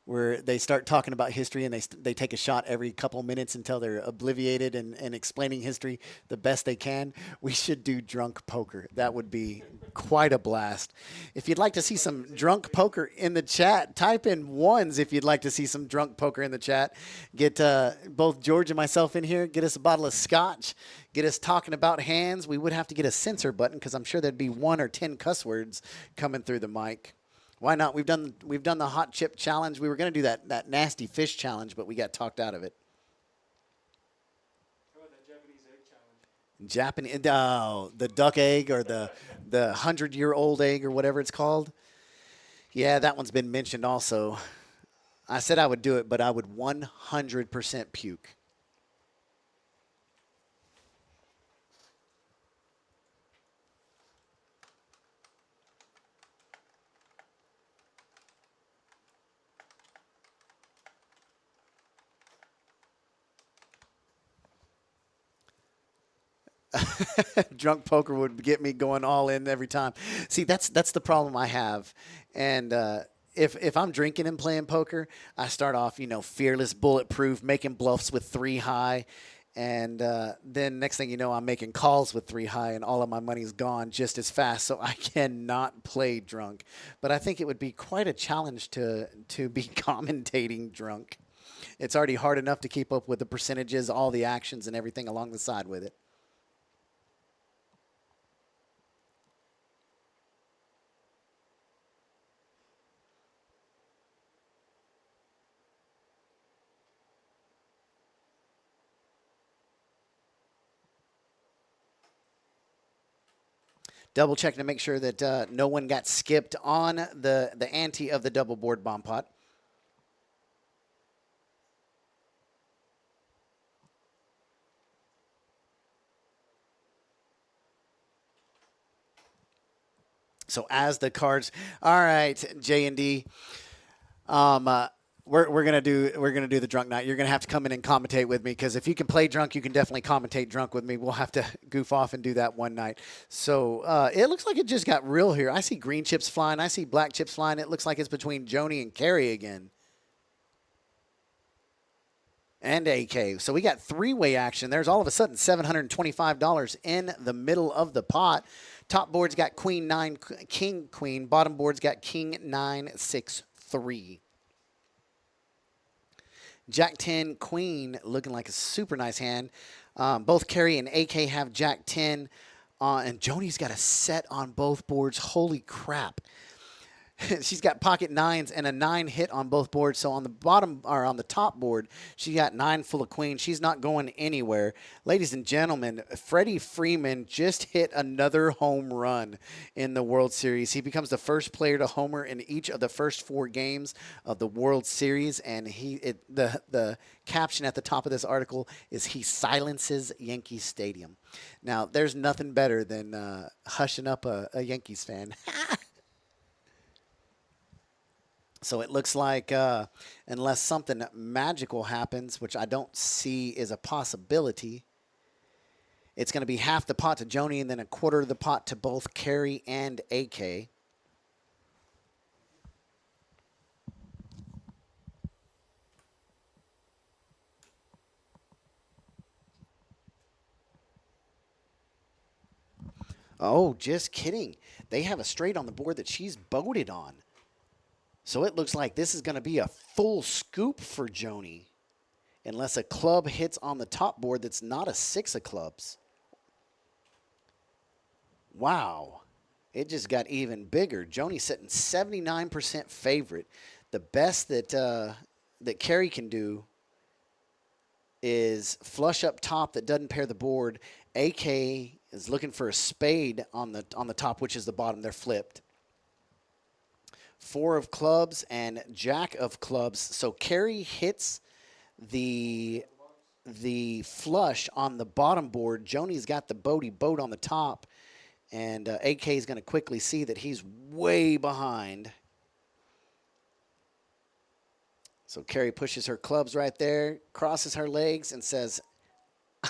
where they start talking about history and they take a shot every couple minutes until they're obliviated and explaining history the best they can. We should do drunk poker. That would be quite a blast. If you'd like to see some drunk poker in the chat, type in ones if you'd like to see some drunk poker in the chat. Get both George and myself in here. Get us a bottle of scotch. Get us talking about hands. We would have to get a censor button because I'm sure there'd be 1 or 10 cuss words coming through the mic. Why not? We've done the hot chip challenge. We were going to do that nasty fish challenge, but we got talked out of it. How about that Japanese egg challenge? The duck egg or the 100-year-old egg or whatever it's called. Yeah, that one's been mentioned also. I said I would do it, but I would 100% puke. Drunk poker would get me going all in every time. See, that's the problem I have. And if I'm drinking and playing poker, I start off, fearless, bulletproof, making bluffs with 3 high. And then next thing you know, I'm making calls with 3 high, and all of my money's gone just as fast. So I cannot play drunk. But I think it would be quite a challenge to be commentating drunk. It's already hard enough to keep up with the percentages, all the actions, and everything along the side with it. Double checking to make sure that no one got skipped on the ante of the double board bomb pot. So as the cards, all right, J and D, we're gonna do the drunk night. You're gonna have to come in and commentate with me because if you can play drunk, you can definitely commentate drunk with me. We'll have to goof off and do that one night. So it looks like it just got real here. I see green chips flying. I see black chips flying. It looks like it's between Joni and Carrie again. And AK. So we got 3-way action. There's all of a sudden $725 in the middle of the pot. Top board's got Queen 9, King Queen. Bottom board's got King 9, 6, 3. Jack 10 Queen looking like a super nice hand. Both Carrie and AK have Jack 10. And Joni's got a set on both boards. Holy crap. She's got pocket 9s and a 9 hit on both boards. So on the bottom or on the top board, she got 9 full of queens. She's not going anywhere. Ladies and gentlemen, Freddie Freeman just hit another home run in the World Series. He becomes the first player to homer in each of the first 4 games of the World Series. And the caption at the top of this article is he silences Yankee Stadium. Now, there's nothing better than hushing up a Yankees fan. So it looks like unless something magical happens, which I don't see is a possibility, it's going to be half the pot to Joni and then a quarter of the pot to both Carrie and AK. Oh, just kidding. They have a straight on the board that she's boated on. So it looks like this is going to be a full scoop for Joni, unless a club hits on the top board that's not a 6 of clubs. Wow. It just got even bigger. Joni's sitting 79% favorite. The best that Carrie can do is flush up top that doesn't pair the board. AK is looking for a spade on the top, which is the bottom. They're flipped. 4 of clubs and Jack of clubs. So Carrie hits the flush on the bottom board. Joni's got the boat on the top. And AK is going to quickly see that he's way behind. So Carrie pushes her clubs right there, crosses her legs, and says,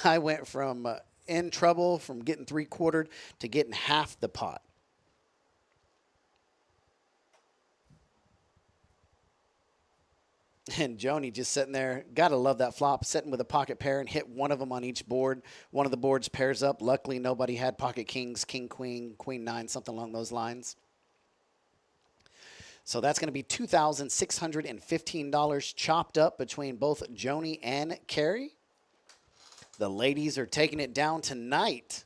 I went from in trouble from getting 3/4 to getting half the pot. And Joni just sitting there. Gotta love that flop, sitting with a pocket pair and hit one of them on each board. One of the boards pairs up. Luckily, nobody had pocket kings, king, queen, queen nine, something along those lines. So that's going to be $2,615 chopped up between both Joni and Carrie. The ladies are taking it down tonight.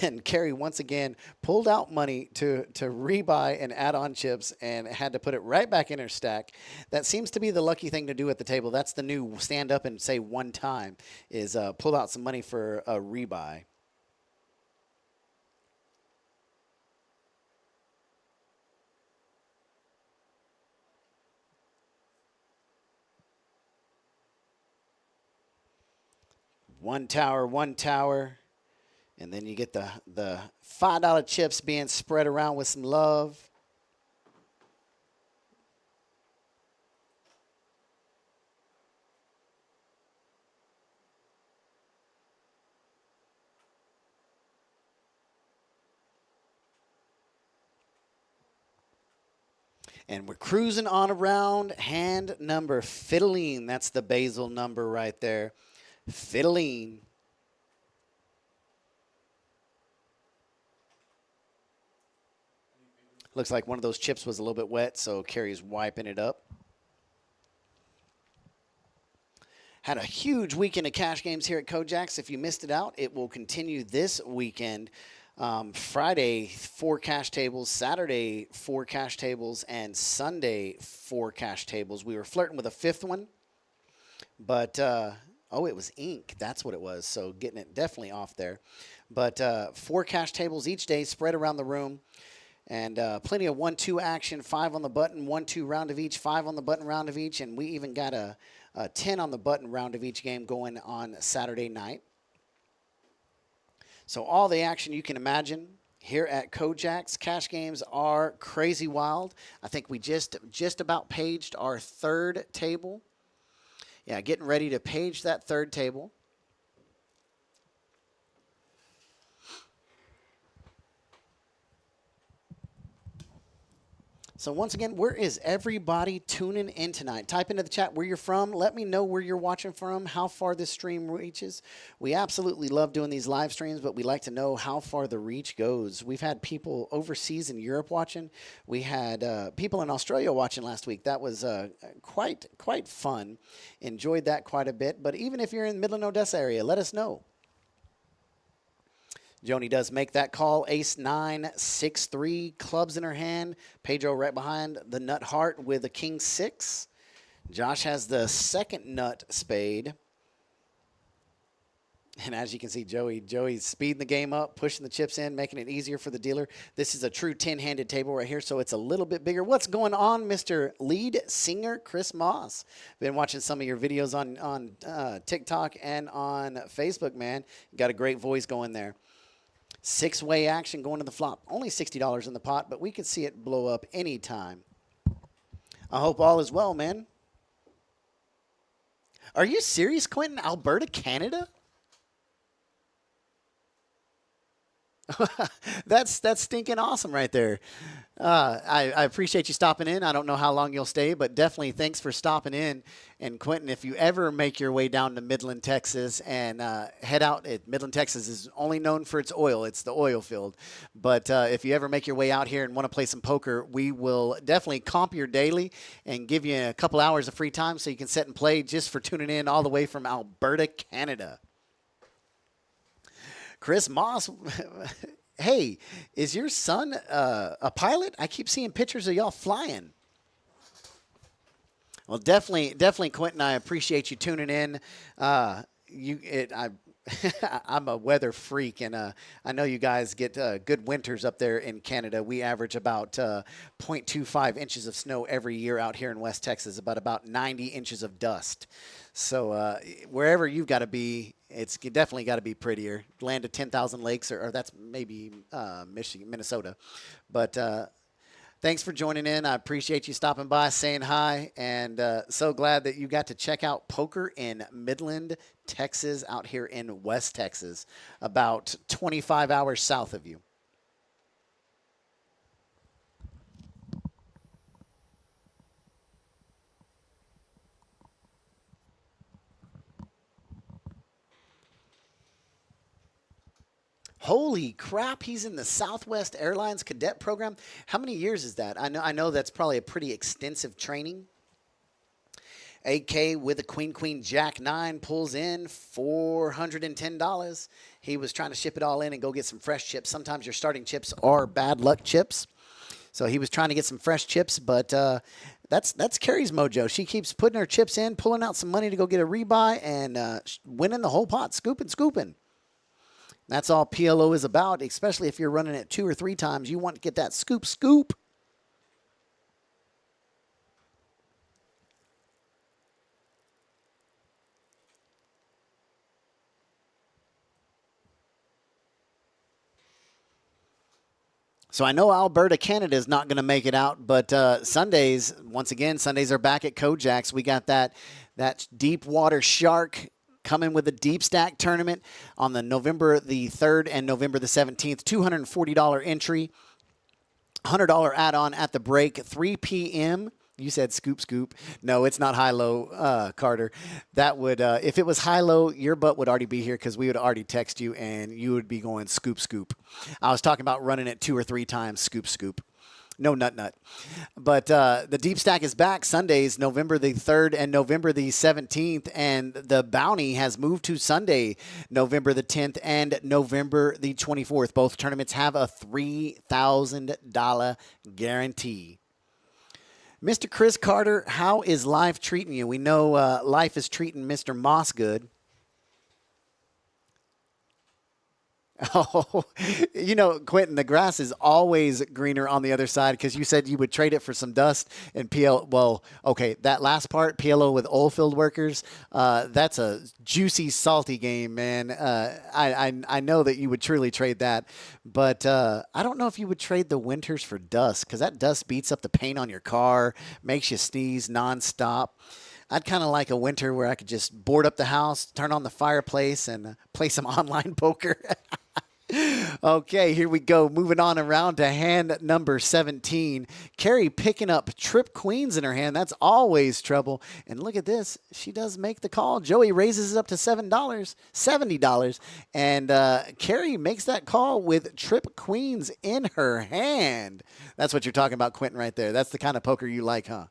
And Carrie, once again, pulled out money to rebuy and add on chips and had to put it right back in her stack. That seems to be the lucky thing to do at the table. That's the new stand up and say one time is pull out some money for a rebuy. One tower, one tower. And then you get the $5 chips being spread around with some love. And we're cruising on around hand number fiddling. That's the Basil number right there. Fiddling. Looks like one of those chips was a little bit wet, so Carrie's wiping it up. Had a huge weekend of cash games here at KoJack's. If you missed it out, it will continue this weekend. Friday, 4 cash tables. Saturday, 4 cash tables. And Sunday, 4 cash tables. We were flirting with a 5th one. But, oh, it was ink. That's what it was. So getting it definitely off there. But 4 cash tables each day spread around the room. And plenty of 1-2 action, 5 on the button, 1-2 round of each, 5 on the button round of each. And we even got a 10 on the button round of each game going on Saturday night. So all the action you can imagine here at KoJack's. Cash games are crazy wild. I think we just about paged our 3rd table. Yeah, getting ready to page that 3rd table. So once again, where is everybody tuning in tonight? Type into the chat where you're from. Let me know where you're watching from, how far this stream reaches. We absolutely love doing these live streams, but we like to know how far the reach goes. We've had people overseas in Europe watching. We had people in Australia watching last week. That was quite fun. Enjoyed that quite a bit. But even if you're in the Midland, Odessa area, let us know. Joni does make that call. Ace 9, 6-3, clubs in her hand. Pedro right behind the nut heart with a king 6. Josh has the 2nd nut spade. And as you can see, Joey's speeding the game up, pushing the chips in, making it easier for the dealer. This is a true 10-handed table right here, so it's a little bit bigger. What's going on, Mr. Lead Singer Chris Moss? Been watching some of your videos on TikTok and on Facebook, man. Got a great voice going there. 6-way action going to the flop. Only $60 in the pot, but we could see it blow up anytime. I hope all is well, man. Are you serious, Quentin? Alberta, Canada? That's stinking awesome right there. I appreciate you stopping in. I don't know how long you'll stay, but definitely thanks for stopping in. And Quentin, if you ever make your way down to Midland, Texas, and head out, Midland, Texas is only known for its oil. It's the oil field. But if you ever make your way out here and want to play some poker, we will definitely comp your daily and give you a couple hours of free time so you can sit and play just for tuning in all the way from Alberta, Canada. Chris Moss, hey, is your son a pilot? I keep seeing pictures of y'all flying. Well, definitely, Quentin. I appreciate you tuning in. I'm a weather freak, and I know you guys get good winters up there in Canada. We average about 0.25 inches of snow every year out here in West Texas, about 90 inches of dust. So wherever you've got to be, it's definitely got to be prettier. Land of 10,000 lakes, or that's maybe Michigan, Minnesota. But thanks for joining in. I appreciate you stopping by, saying hi, and so glad that you got to check out poker in Midland, Texas, out here in West Texas, about 25 hours south of you. Holy crap, he's in the Southwest Airlines cadet program. How many years is that? I know that's probably a pretty extensive training. AK with a Queen Jack 9 pulls in $410. He was trying to ship it all in and go get some fresh chips. Sometimes your starting chips are bad luck chips. So he was trying to get some fresh chips, but that's Carrie's mojo. She keeps putting her chips in, pulling out some money to go get a rebuy, and winning the whole pot, scooping. That's all PLO is about, especially if you're running it 2 or 3 times. You want to get that scoop. So I know Alberta, Canada is not going to make it out, but Sundays, once again, Sundays are back at KoJack's. We got that deep water shark coming with a deep stack tournament on the November the 3rd and November the 17th. $240 entry, $100 add-on at the break, 3 p.m. You said scoop. No, it's not high-low, Carter. That would, if it was high-low, your butt would already be here because we would already text you and you would be going scoop. I was talking about running it 2 or 3 times, scoop. No nut. But the deep stack is back Sundays, November the 3rd and November the 17th. And the bounty has moved to Sunday, November the 10th and November the 24th. Both tournaments have a $3,000 guarantee. Mr. Chris Carter, how is life treating you? We know life is treating Mr. Moss good. Oh, Quentin, the grass is always greener on the other side because you said you would trade it for some dust and PL. Well, okay, that last part, PLO with oil field workers, that's a juicy, salty game, man. I know that you would truly trade that, but I don't know if you would trade the winters for dust because that dust beats up the paint on your car, makes you sneeze nonstop. I'd kind of like a winter where I could just board up the house, turn on the fireplace, and play some online poker. Okay, here we go. Moving on around to hand number 17. Carrie picking up trip queens in her hand. That's always trouble. And look at this. She does make the call. Joey raises it up to $70. And Carrie makes that call with trip queens in her hand. That's what you're talking about, Quentin, right there. That's the kind of poker you like, huh?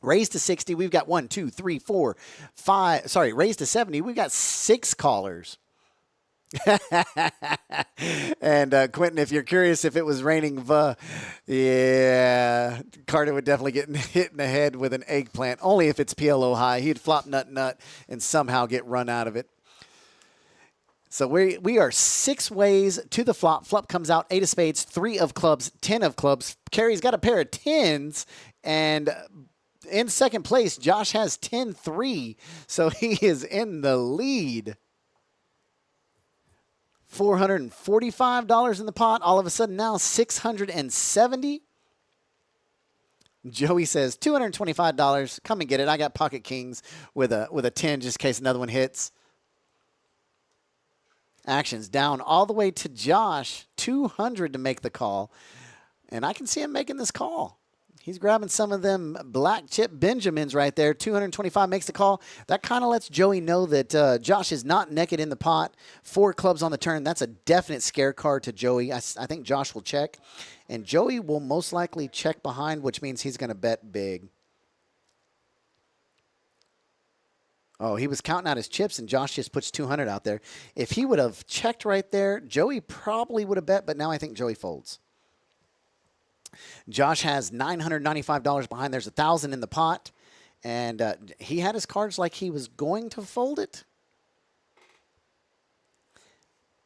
Raised to 60, we've got 1, 2, 3, 4, 5. Sorry, raised to 70, we've got 6 callers. And Quentin, if you're curious if it was raining, yeah, Carter would definitely get hit in the head with an eggplant. Only if it's PLO high. He'd flop nut and somehow get run out of it. So we are 6 ways to the flop. Flop comes out 8 of spades, 3 of clubs, 10 of clubs. Carrie's got a pair of 10s, and in second place, Josh has 10-3, so he is in the lead. $445 in the pot. All of a sudden now $670. Joey says $225. Come and get it. I got pocket kings with a 10 just in case another one hits. Action's down all the way to Josh. $200 to make the call. And I can see him making this call. He's grabbing some of them black chip Benjamins right there. $225 makes the call. That kind of lets Joey know that Josh is not naked in the pot. 4 clubs on the turn. That's a definite scare card to Joey. I think Josh will check. And Joey will most likely check behind, which means he's going to bet big. Oh, he was counting out his chips, and Josh just puts 200 out there. If he would have checked right there, Joey probably would have bet, but now I think Joey folds. Josh has $995 behind. There's $1,000 in the pot. And he had his cards like he was going to fold it.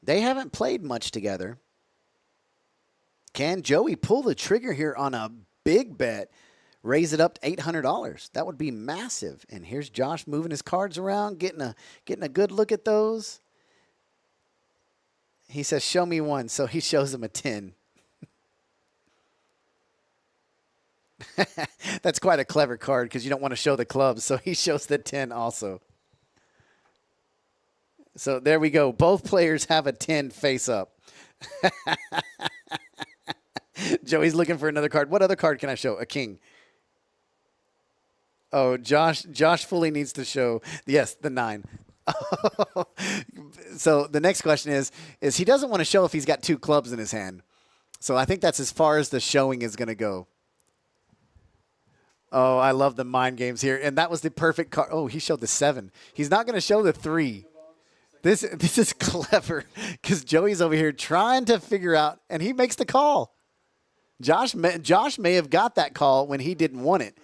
They haven't played much together. Can Joey pull the trigger here on a big bet? Raise it up to $800. That would be massive. And here's Josh moving his cards around, getting a good look at those. He says, show me one. So he shows him a 10. That's quite a clever card because you don't want to show the clubs. So he shows the 10 also. So there we go. Both players have a 10 face up. Joey's looking for another card. What other card can I show? A king. Oh, Josh fully needs to show, yes, the 9. So the next question is he doesn't want to show if he's got 2 clubs in his hand. So I think that's as far as the showing is going to go. Oh, I love the mind games here. And that was the perfect card. Oh, he showed the 7. He's not going to show the 3. This is clever because Joey's over here trying to figure out, and he makes the call. Josh may have got that call when he didn't want it.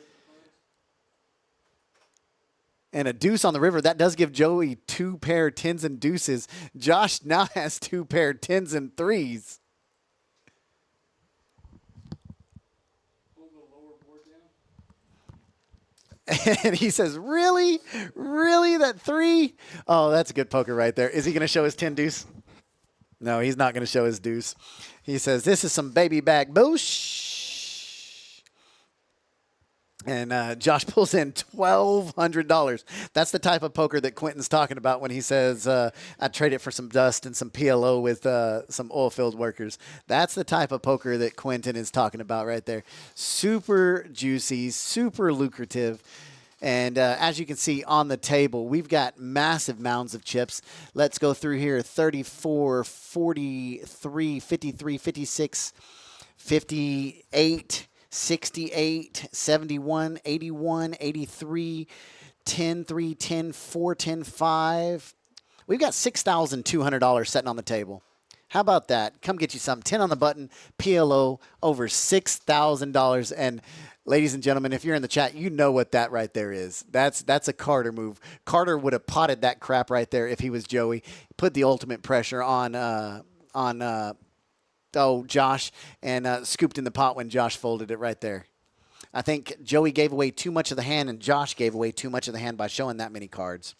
And a deuce on the river, that does give Joey 2 pair 10s and deuces. Josh now has 2 pair 10s and 3s. Pull the lower board down. And he says, really? Really, that 3? Oh, that's a good poker right there. Is he going to show his 10 deuce? No, he's not going to show his deuce. He says, this is some baby back boosh. And Josh pulls in $1,200. That's the type of poker that Quentin's talking about when he says, I'd trade it for some dust and some PLO with some oil field workers. That's the type of poker that Quentin is talking about right there. Super juicy, super lucrative. And as you can see on the table, we've got massive mounds of chips. Let's go through here. 34, 43, 53, 56, 58, 68, 71, 81, 83, 10, 3, 10, 4, 10, 5. We've got $6,200 sitting on the table. How about that? Come get you some. 10 on the button, PLO, over $6,000. And ladies and gentlemen, if you're in the chat, you know what that right there is. That's a Carter move. Carter would have potted that crap right there if he was Joey. Put the ultimate pressure on Josh, and scooped in the pot when Josh folded it right there. I think Joey gave away too much of the hand, and Josh gave away too much of the hand by showing that many cards.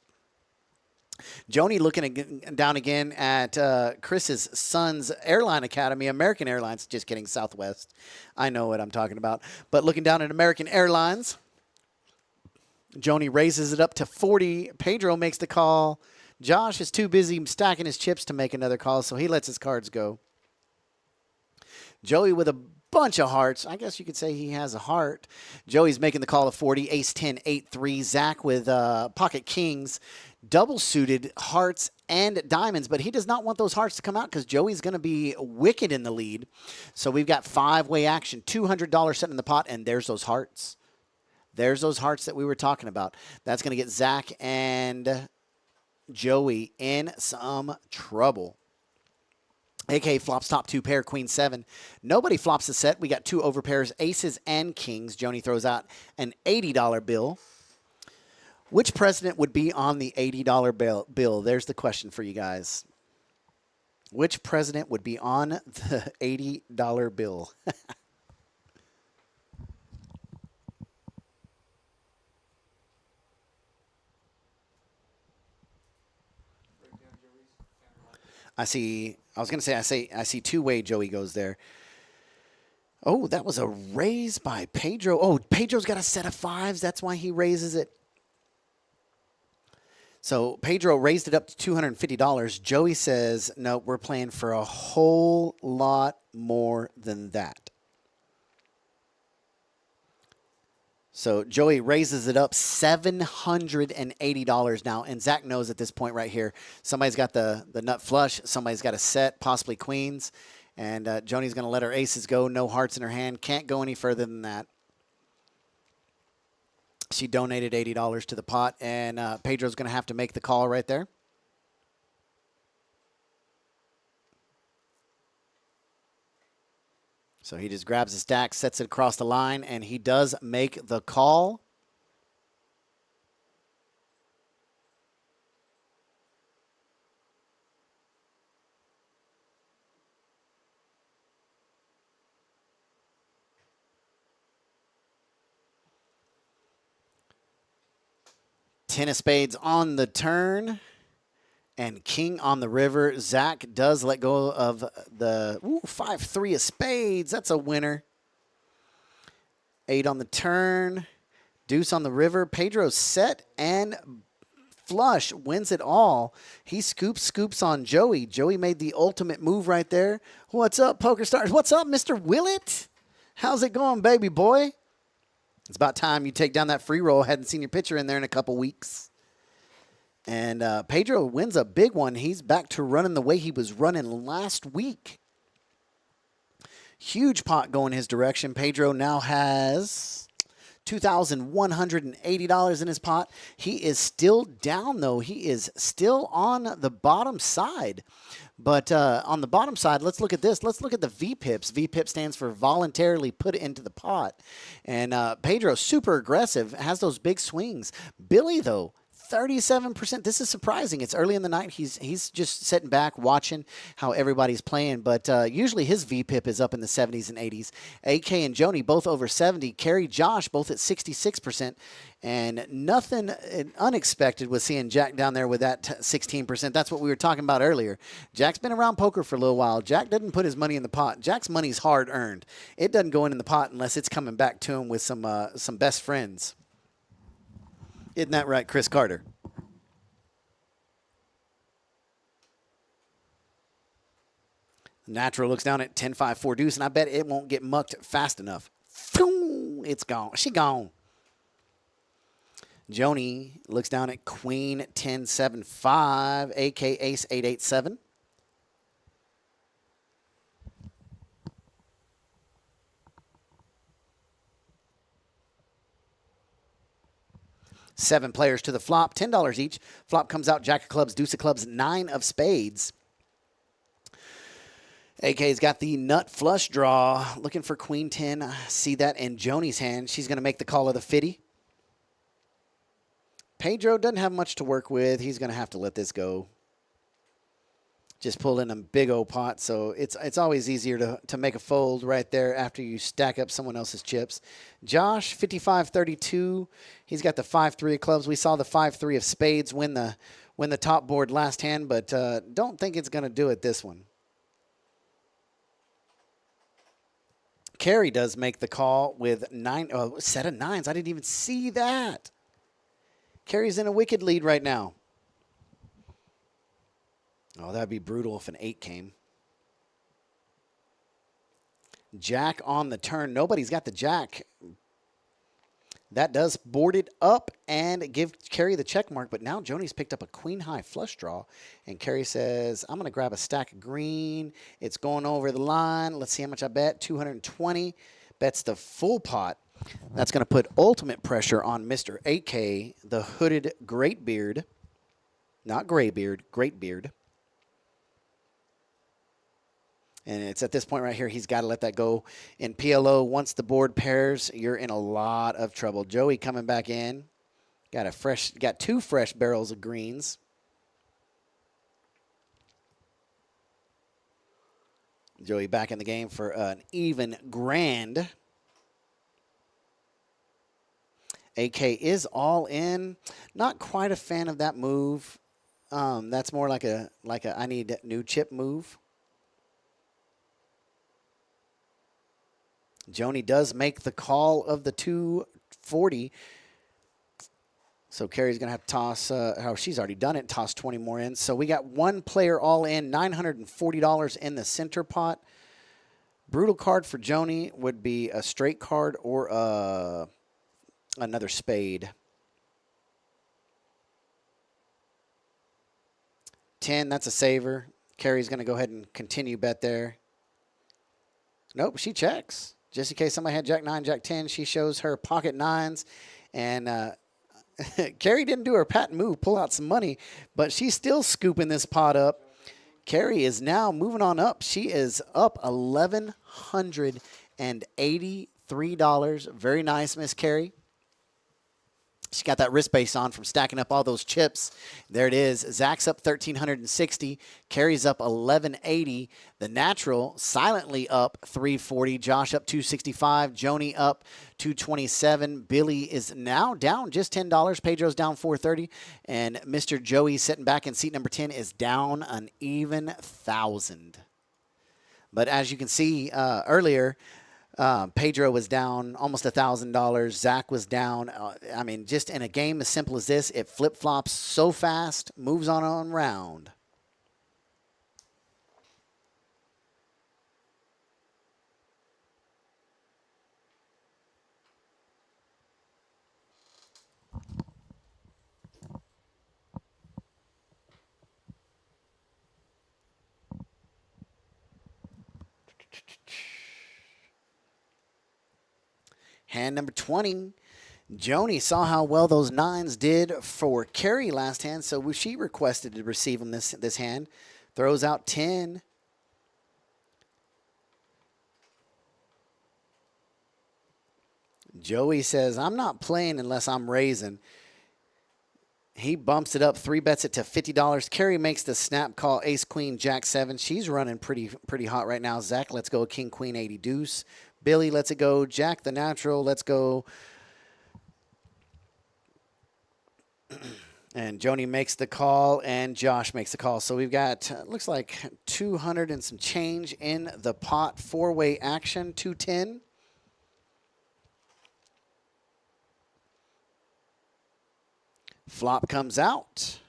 Joni looking down again at Chris's son's airline academy, American Airlines. Just kidding, Southwest. I know what I'm talking about. But looking down at American Airlines, Joni raises it up to 40. Pedro makes the call. Josh is too busy stacking his chips to make another call, so he lets his cards go. Joey with a bunch of hearts. I guess you could say he has a heart. Joey's making the call of 40. Ace 10, 8, 3. Zach with pocket kings. Double suited hearts and diamonds, but he does not want those hearts to come out because Joey's going to be wicked in the lead. So we've got 5-way action, $200 sitting in the pot, and there's those hearts. There's those hearts that we were talking about. That's going to get Zach and Joey in some trouble. AK flops top 2 pair, queen 7. Nobody flops the set. We got 2 overpairs, aces and kings. Joni throws out an $80 bill. Which president would be on the $80 bill? There's the question for you guys. Which president would be on the $80 bill? I see 2-way Joey goes there. Oh, that was a raise by Pedro. Oh, Pedro's got a set of 5s. That's why he raises it. So Pedro raised it up to $250. Joey says, no, we're playing for a whole lot more than that. So Joey raises it up $780 now. And Zach knows at this point right here, somebody's got the nut flush. Somebody's got a set, possibly queens. And Joni's going to let her aces go. No hearts in her hand. Can't go any further than that. She donated $80 to the pot, and Pedro's going to have to make the call right there. So he just grabs his stack, sets it across the line, and he does make the call. Ten of spades on the turn and king on the river. Zach does let go of the 5-3 of spades. That's a winner. 8 on the turn. Deuce on the river. Pedro set and flush wins it all. He scoops on Joey. Joey made the ultimate move right there. What's up, Poker Stars? What's up, Mr. Willett? How's it going, baby boy? It's about time you take down that free roll. Hadn't seen your picture in there in a couple weeks. And Pedro wins a big one. He's back to running the way he was running last week. Huge pot going his direction. Pedro now has $2,180 in his pot. He is still down, though. He is still on the bottom side. But on the bottom side, let's look at this. Let's look at the VPIPs. VPIP stands for voluntarily put into the pot. And Pedro, super aggressive, has those big swings. Billy, though, 37%. This is surprising. It's early in the night. He's just sitting back watching how everybody's playing. But usually his VPIP is up in the 70s and 80s. AK and Joni both over 70. Carrie, Josh both at 66%. And nothing unexpected was seeing Jack down there with that 16%. That's what we were talking about earlier. Jack's been around poker for a little while. Jack doesn't put his money in the pot. Jack's money's hard earned. It doesn't go in the pot unless it's coming back to him with some best friends. Isn't that right, Chris Carter? Natural looks down at 10-5-4 deuce, and I bet it won't get mucked fast enough. It's gone. She gone. Joni looks down at Queen 10-7-5, AK Ace 8-8-7. Seven players to the flop, $10 each. Flop comes out Jack of clubs, deuce of clubs, 9 of spades. AK's got the nut flush draw, looking for Queen 10. I see that in Joni's hand. She's going to make the call of the 50. Pedro doesn't have much to work with. He's going to have to let this go. Just pulled in a big old pot, so it's always easier to make a fold right there after you stack up someone else's chips. Josh, 55-32. He's got the 5-3 of clubs. We saw the 5-3 of spades win the top board last hand, but don't think it's going to do it this one. Carrie does make the call with set of nines. I didn't even see that. Carrie's in a wicked lead right now. Oh, that'd be brutal if an 8 came. Jack on the turn. Nobody's got the jack. That does board it up and give Carrie the check mark, but now Joni's picked up a queen high flush draw, and Carrie says, I'm going to grab a stack of green. It's going over the line. Let's see how much I bet. 220. Bets the full pot. That's going to put ultimate pressure on Mr. AK, the hooded great beard. Not gray beard, great beard. And it's at this point right here, he's got to let that go. In PLO, once the board pairs, you're in a lot of trouble. Joey coming back in. Got 2 fresh barrels of greens. Joey back in the game for an even grand. AK is all in. Not quite a fan of that move. That's more like a I need new chip move. Joni does make the call of the 240. So Carrie's going to have to toss, she's already done it, toss 20 more in. So we got one player all in, $940 in the center pot. Brutal card for Joni would be a straight card or another spade. 10, that's a saver. Carrie's going to go ahead and continue bet there. Nope, she checks. Just in case somebody had Jack 9, Jack 10, she shows her pocket nines. And Carrie didn't do her patent move, pull out some money, but she's still scooping this pot up. Carrie is now moving on up. She is up $1,183. Very nice, Miss Carrie. She got that wrist base on from stacking up all those chips. There it is. Zach's up 1,360. Carrie's up 1,180. The natural silently up 340. Josh up 265. Joni up 227. Billy is now down just $10. Pedro's down 430. And Mr. Joey sitting back in seat number 10 is down an even 1,000. But as you can see earlier, Pedro was down almost $1,000. Zach was down. I mean, just in a game as simple as this, it flip-flops so fast, moves on round. Hand number 20. Joni saw how well those 9s did for Carrie last hand, so she requested to receive them this hand. Throws out 10. Joey says, I'm not playing unless I'm raising. He bumps it up, 3 bets it to $50. Carrie makes the snap call, ace, queen, jack, 7. She's running pretty hot right now. Zach, let's go king, queen, 80 deuce. Billy lets it go. Jack the natural, let's go. And Joni makes the call, and Josh makes the call. So we've got, looks like 200 and some change in the pot. 4-way action, 210. Flop comes out.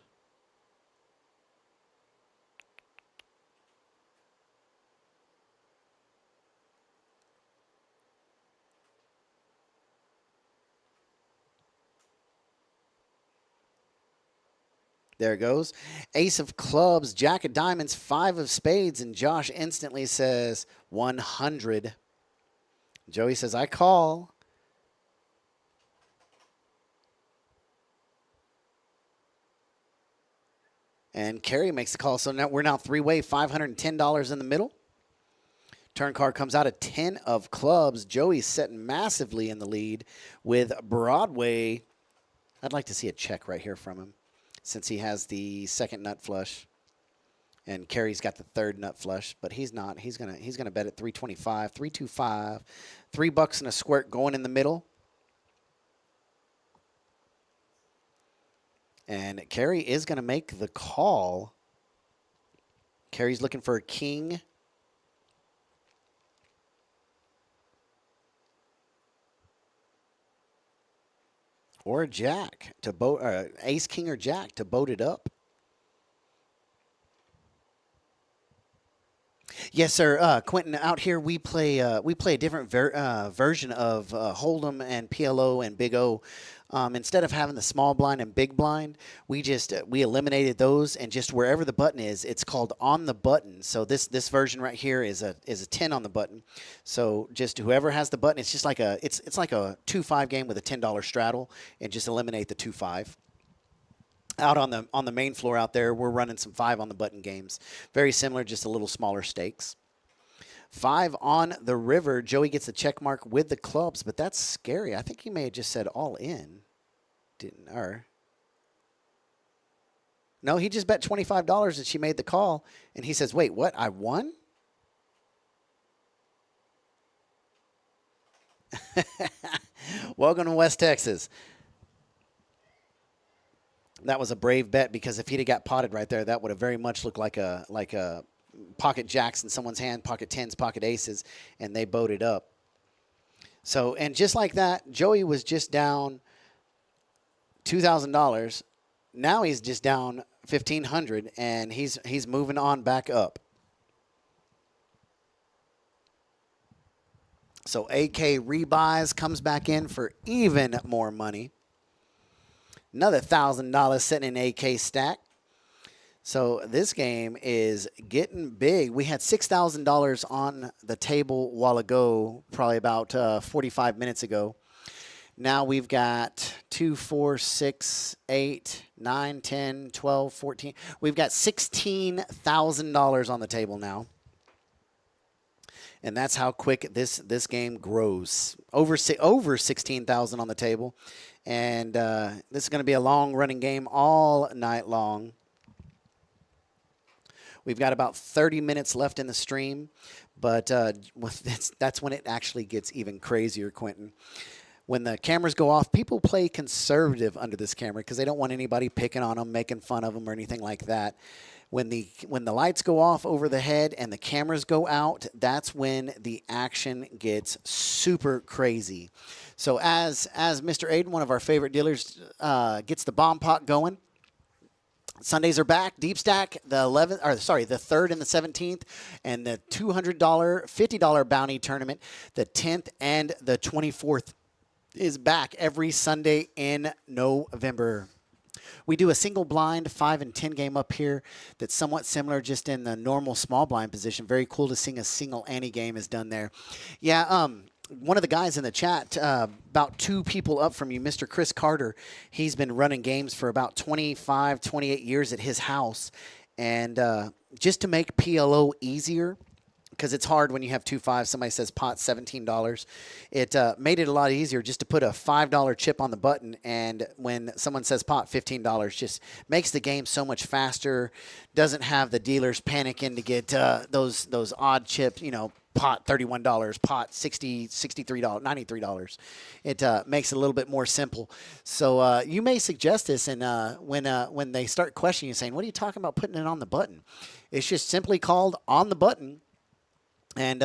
There it goes. Ace of clubs, jack of diamonds, 5 of spades, and Josh instantly says 100. Joey says, I call. And Carrie makes the call. So now we're now 3-way, $510 in the middle. Turn card comes out at 10 of clubs. Joey's sitting massively in the lead with Broadway. I'd like to see a check right here from him since he has the second nut flush. And Carrie's got the third nut flush, but he's not. He's gonna bet at 325, 325, $3 and a squirt going in the middle. And Carrie is going to make the call. Carrie's looking for a king. Or a jack to boat, ace, king, or jack to boat it up. Yes, sir. Quentin, out here we play a different version of Hold'em and PLO and Big O. Instead of having the small blind and big blind, we eliminated those, and just wherever the button is, it's called on the button. So this version right here is a 10 on the button. So just whoever has the button, it's just like it's like a 2-5 game with a $10 straddle, and just eliminate the 2-5. Out on the main floor out there, we're running some 5 on the button games. Very similar, just a little smaller stakes. 5 on the river. Joey gets the check mark with the clubs, but that's scary. I think he may have just said all in. Didn't, or no, he just bet $25 and she made the call, and he says, wait, what? I won? Welcome to West Texas. That was a brave bet, because if he'd have got potted right there, that would have very much looked like a pocket jacks in someone's hand, pocket 10s, pocket aces, and they boated up. So, and just like that, Joey was just down $2,000. Now he's just down $1,500, and he's moving on back up. So AK rebuys, comes back in for even more money. Another $1,000 sitting in AK stack. So this game is getting big. We had $6,000 on the table a while ago, probably about 45 minutes ago. Now we've got 2, 4, 6, 8, 9, 10, 12, 14. We've got $16,000 on the table now. And that's how quick this game grows. Over 16,000 on the table. And this is going to be a long-running game all night long. We've got about 30 minutes left in the stream, but that's when it actually gets even crazier, Quentin. When the cameras go off, people play conservative under this camera because they don't want anybody picking on them, making fun of them, or anything like that. When the lights go off over the head and the cameras go out, that's when the action gets super crazy. So as Mr. Aiden, one of our favorite dealers, gets the bomb pot going, Sundays are back. Deep stack, the 3rd and the 17th, and the $200, $50 bounty tournament, the 10th and the 24th is back every Sunday in November. We do a single blind 5 and 10 game up here that's somewhat similar, just in the normal small blind position. Very cool to see a single ante game is done there. Yeah, one of the guys in the chat, about 2 people up from you, Mr. Chris Carter, he's been running games for about 25, 28 years at his house. And just to make PLO easier, because it's hard when you have 2 5s. Somebody says pot $17. It made it a lot easier just to put a $5 chip on the button, and when someone says pot $15, just makes the game so much faster. Doesn't have the dealers panicking to get those odd chips. Pot $31, pot $63, $93. It makes it a little bit more simple. So you may suggest this, and when they start questioning you, saying, "What are you talking about putting it on the button?" It's just simply called on the button. And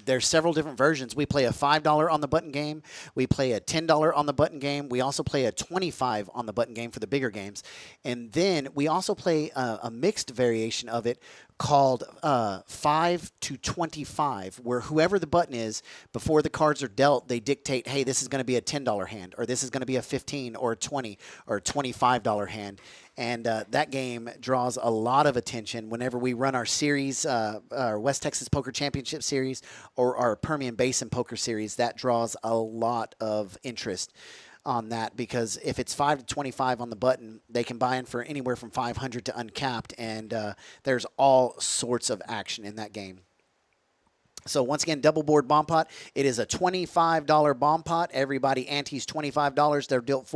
there's several different versions. We play a $5 on the button game. We play a $10 on the button game. We also play a $25 on the button game for the bigger games. And then we also play a mixed variation of it called 5 to 25, where whoever the button is, before the cards are dealt, they dictate, hey, this is going to be a $10 hand, or this is going to be a $15 or a $20 or a $25 hand. And that game draws a lot of attention whenever we run our series, our West Texas Poker Championship Series or our Permian Basin Poker Series. That draws a lot of interest on that, because if it's 5 to 25 on the button, they can buy in for anywhere from 500 to uncapped, and there's all sorts of action in that game. So once again, double board bomb pot. It is a $25 bomb pot. Everybody antes $25. They're dealt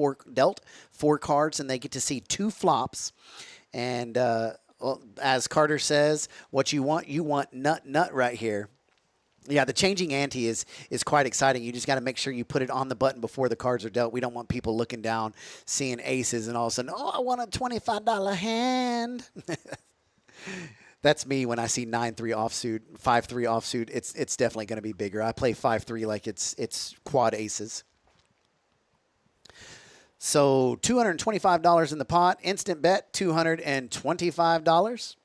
four cards, and they get to see 2 flops. And well, as Carter says, what you want nut right here. Yeah, the changing ante is quite exciting. You just got to make sure you put it on the button before the cards are dealt. We don't want people looking down, seeing aces, and all of a sudden, oh, I want a $25 hand. That's me when I see 9-3 offsuit, 5-3 offsuit. It's definitely going to be bigger. I play 5-3 like it's quad aces. So $225 in the pot. Instant bet, $225.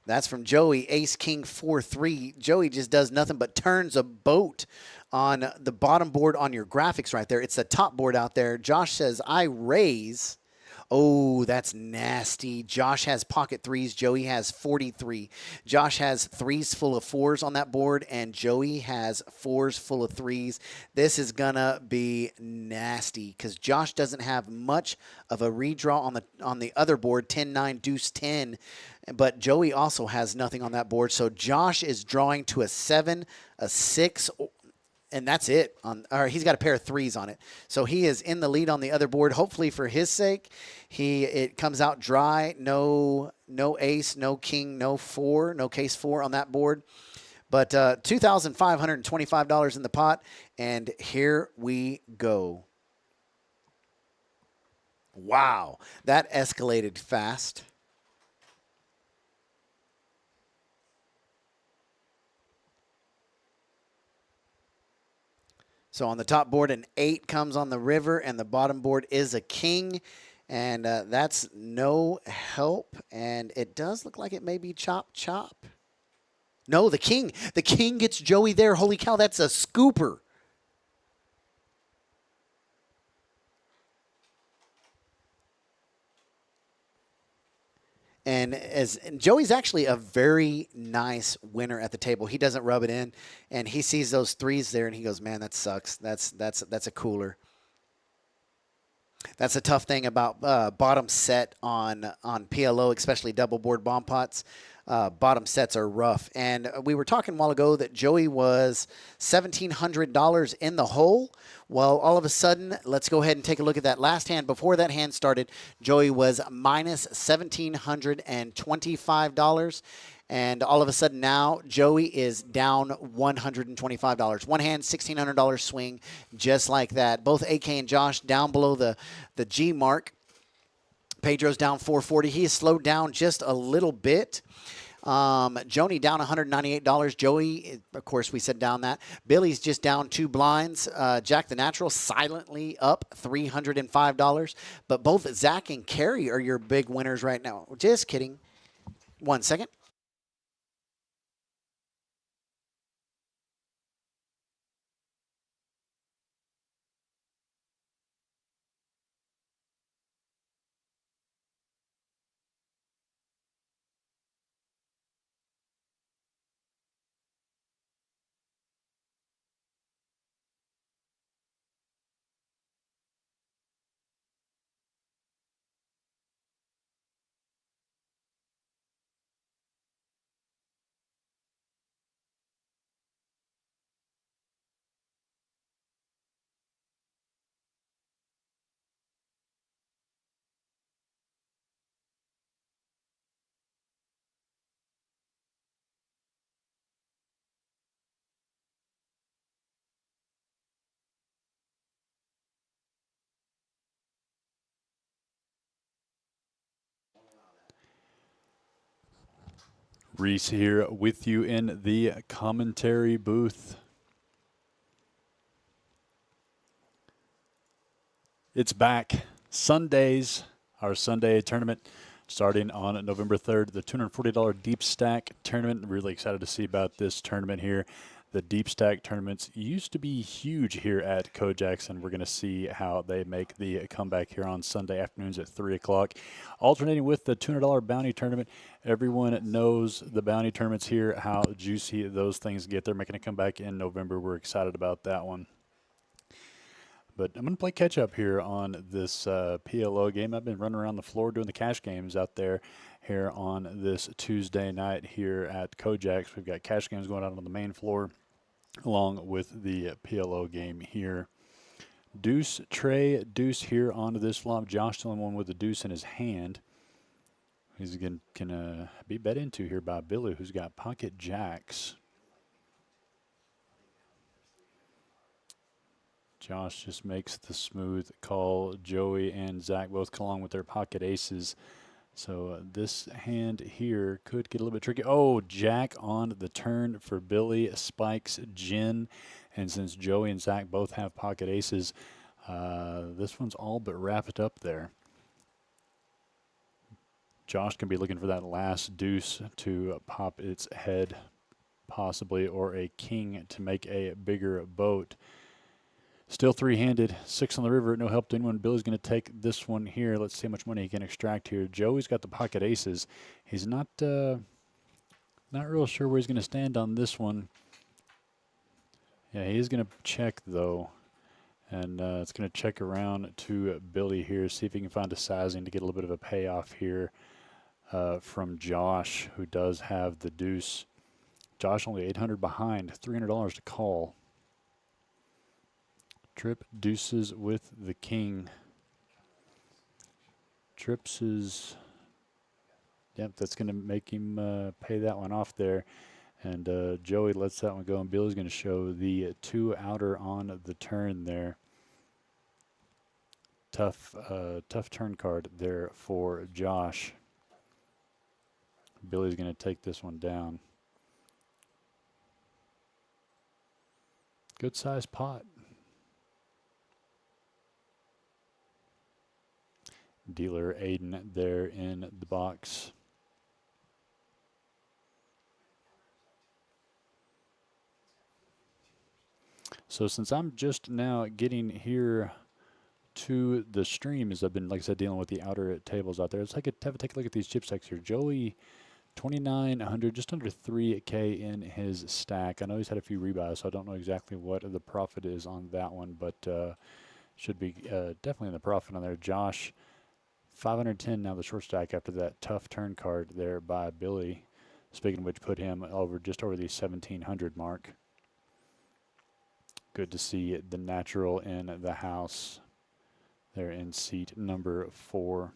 That's from Joey, Ace King 4-3. Joey just does nothing but turns a boat on the bottom board on your graphics right there. It's the top board out there. Josh says, I raise. Oh, that's nasty. Josh has pocket 3s. Joey has 43. Josh has 3s full of 4s on that board, and Joey has 4s full of 3s. This is going to be nasty because Josh doesn't have much of a redraw on the other board, 10-9, deuce 10. But Joey also has nothing on that board. So Josh is drawing to a 7, a 6, and that's it. Or he's got a pair of 3s on it. So he is in the lead on the other board. Hopefully for his sake, it comes out dry. No ace, no king, no 4, no case 4 on that board. But $2,525 in the pot, and here we go. Wow, that escalated fast. So on the top board, an 8 comes on the river, and the bottom board is a king. And that's no help. And it does look like it may be chop, chop. No, the king. The king gets Joey there. Holy cow, that's a scooper. And Joey's actually a very nice winner at the table. He doesn't rub it in, and he sees those 3s there, and he goes, "Man, that sucks. That's a cooler." That's a tough thing about bottom set on PLO, especially double board bomb pots. Bottom sets are rough. And we were talking a while ago that Joey was $1,700 in the hole. Well, all of a sudden, let's go ahead and take a look at that last hand. Before that hand started, Joey was minus $1,725. And all of a sudden now, Joey is down $125. One hand, $1,600 swing, just like that. Both AK and Josh down below the G mark. Pedro's down 440. He has slowed down just a little bit. Joni down $198. Joey, of course, we said down that. Billy's just down 2 blinds. Jack the Natural silently up $305. But both Zach and Carrie are your big winners right now. Just kidding. 1 second. Reese here with you in the commentary booth. It's back. Sundays, our Sunday tournament starting on November 3rd, the $240 Deep Stack tournament. Really excited to see about this tournament here. The Deep Stack tournaments used to be huge here at KoJack's, and we're going to see how they make the comeback here on Sunday afternoons at 3 o'clock. Alternating with the $200 bounty tournament. Everyone knows the bounty tournaments here, how juicy those things get. They're making a comeback in November. We're excited about that one. But I'm going to play catch-up here on this PLO game. I've been running around the floor doing the cash games out there here on this Tuesday night here at KoJack's. We've got cash games going on the main floor along with the PLO game here. Deuce, Trey, deuce here onto this flop. Josh, the only one with the deuce in his hand. He's going to be bet into here by Billy, who's got pocket jacks. Josh just makes the smooth call. Joey and Zach both come along with their pocket aces. So this hand here could get a little bit tricky. Oh, Jack on the turn for Billy. Spikes gin. And since Joey and Zach both have pocket aces, this one's all but wrapped up there. Josh can be looking for that last deuce to pop its head, possibly, or a king to make a bigger boat. Still three-handed, 6 on the river, no help to anyone. Billy's going to take this one here. Let's see how much money he can extract here. Joey's got the pocket aces. He's not real sure where he's going to stand on this one. Yeah, he is going to check, though. And it's going to check around to Billy here, see if he can find a sizing to get a little bit of a payoff here from Josh, who does have the deuce. Josh only 800 behind, $300 to call. Trip deuces with the king. Trips is, yep, that's going to make him pay that one off there. And Joey lets that one go, and Billy's going to show the two outer on the turn there. Tough turn card there for Josh. Billy's going to take this one down. Good size pot. Dealer Aiden there in the box. So since I'm just now getting here to the stream, as I've been, like I said, dealing with the outer tables out there, let's take a look at these chip stacks here. Joey, 2,900, just under 3K in his stack. I know he's had a few rebuys, so I don't know exactly what the profit is on that one, but should be definitely in the profit on there. Josh, 510 now the short stack after that tough turn card there by Billy. Speaking of which, put him over just over the 1,700 mark. Good to see the natural in the house there in seat number 4.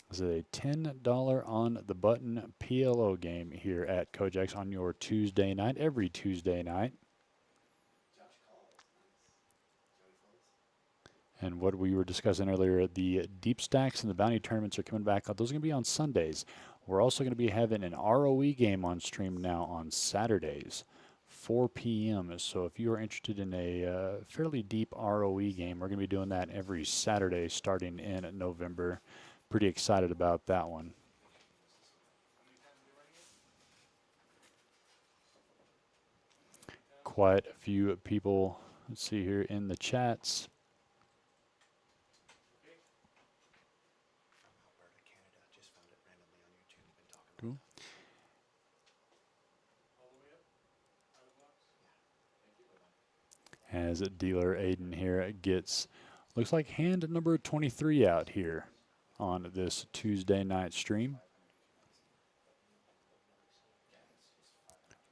This is a $10 on the button PLO game here at KoJack's on your Tuesday night, every Tuesday night. And what we were discussing earlier, the deep stacks and the bounty tournaments are coming back. Those are going to be on Sundays. We're also going to be having an ROE game on stream now on Saturdays, 4 p.m. So if you are interested in a fairly deep ROE game, we're going to be doing that every Saturday starting in November. Pretty excited about that one. Quite a few people, let's see here in the chats. As dealer Aiden here gets, looks like hand number 23 out here on this Tuesday night stream.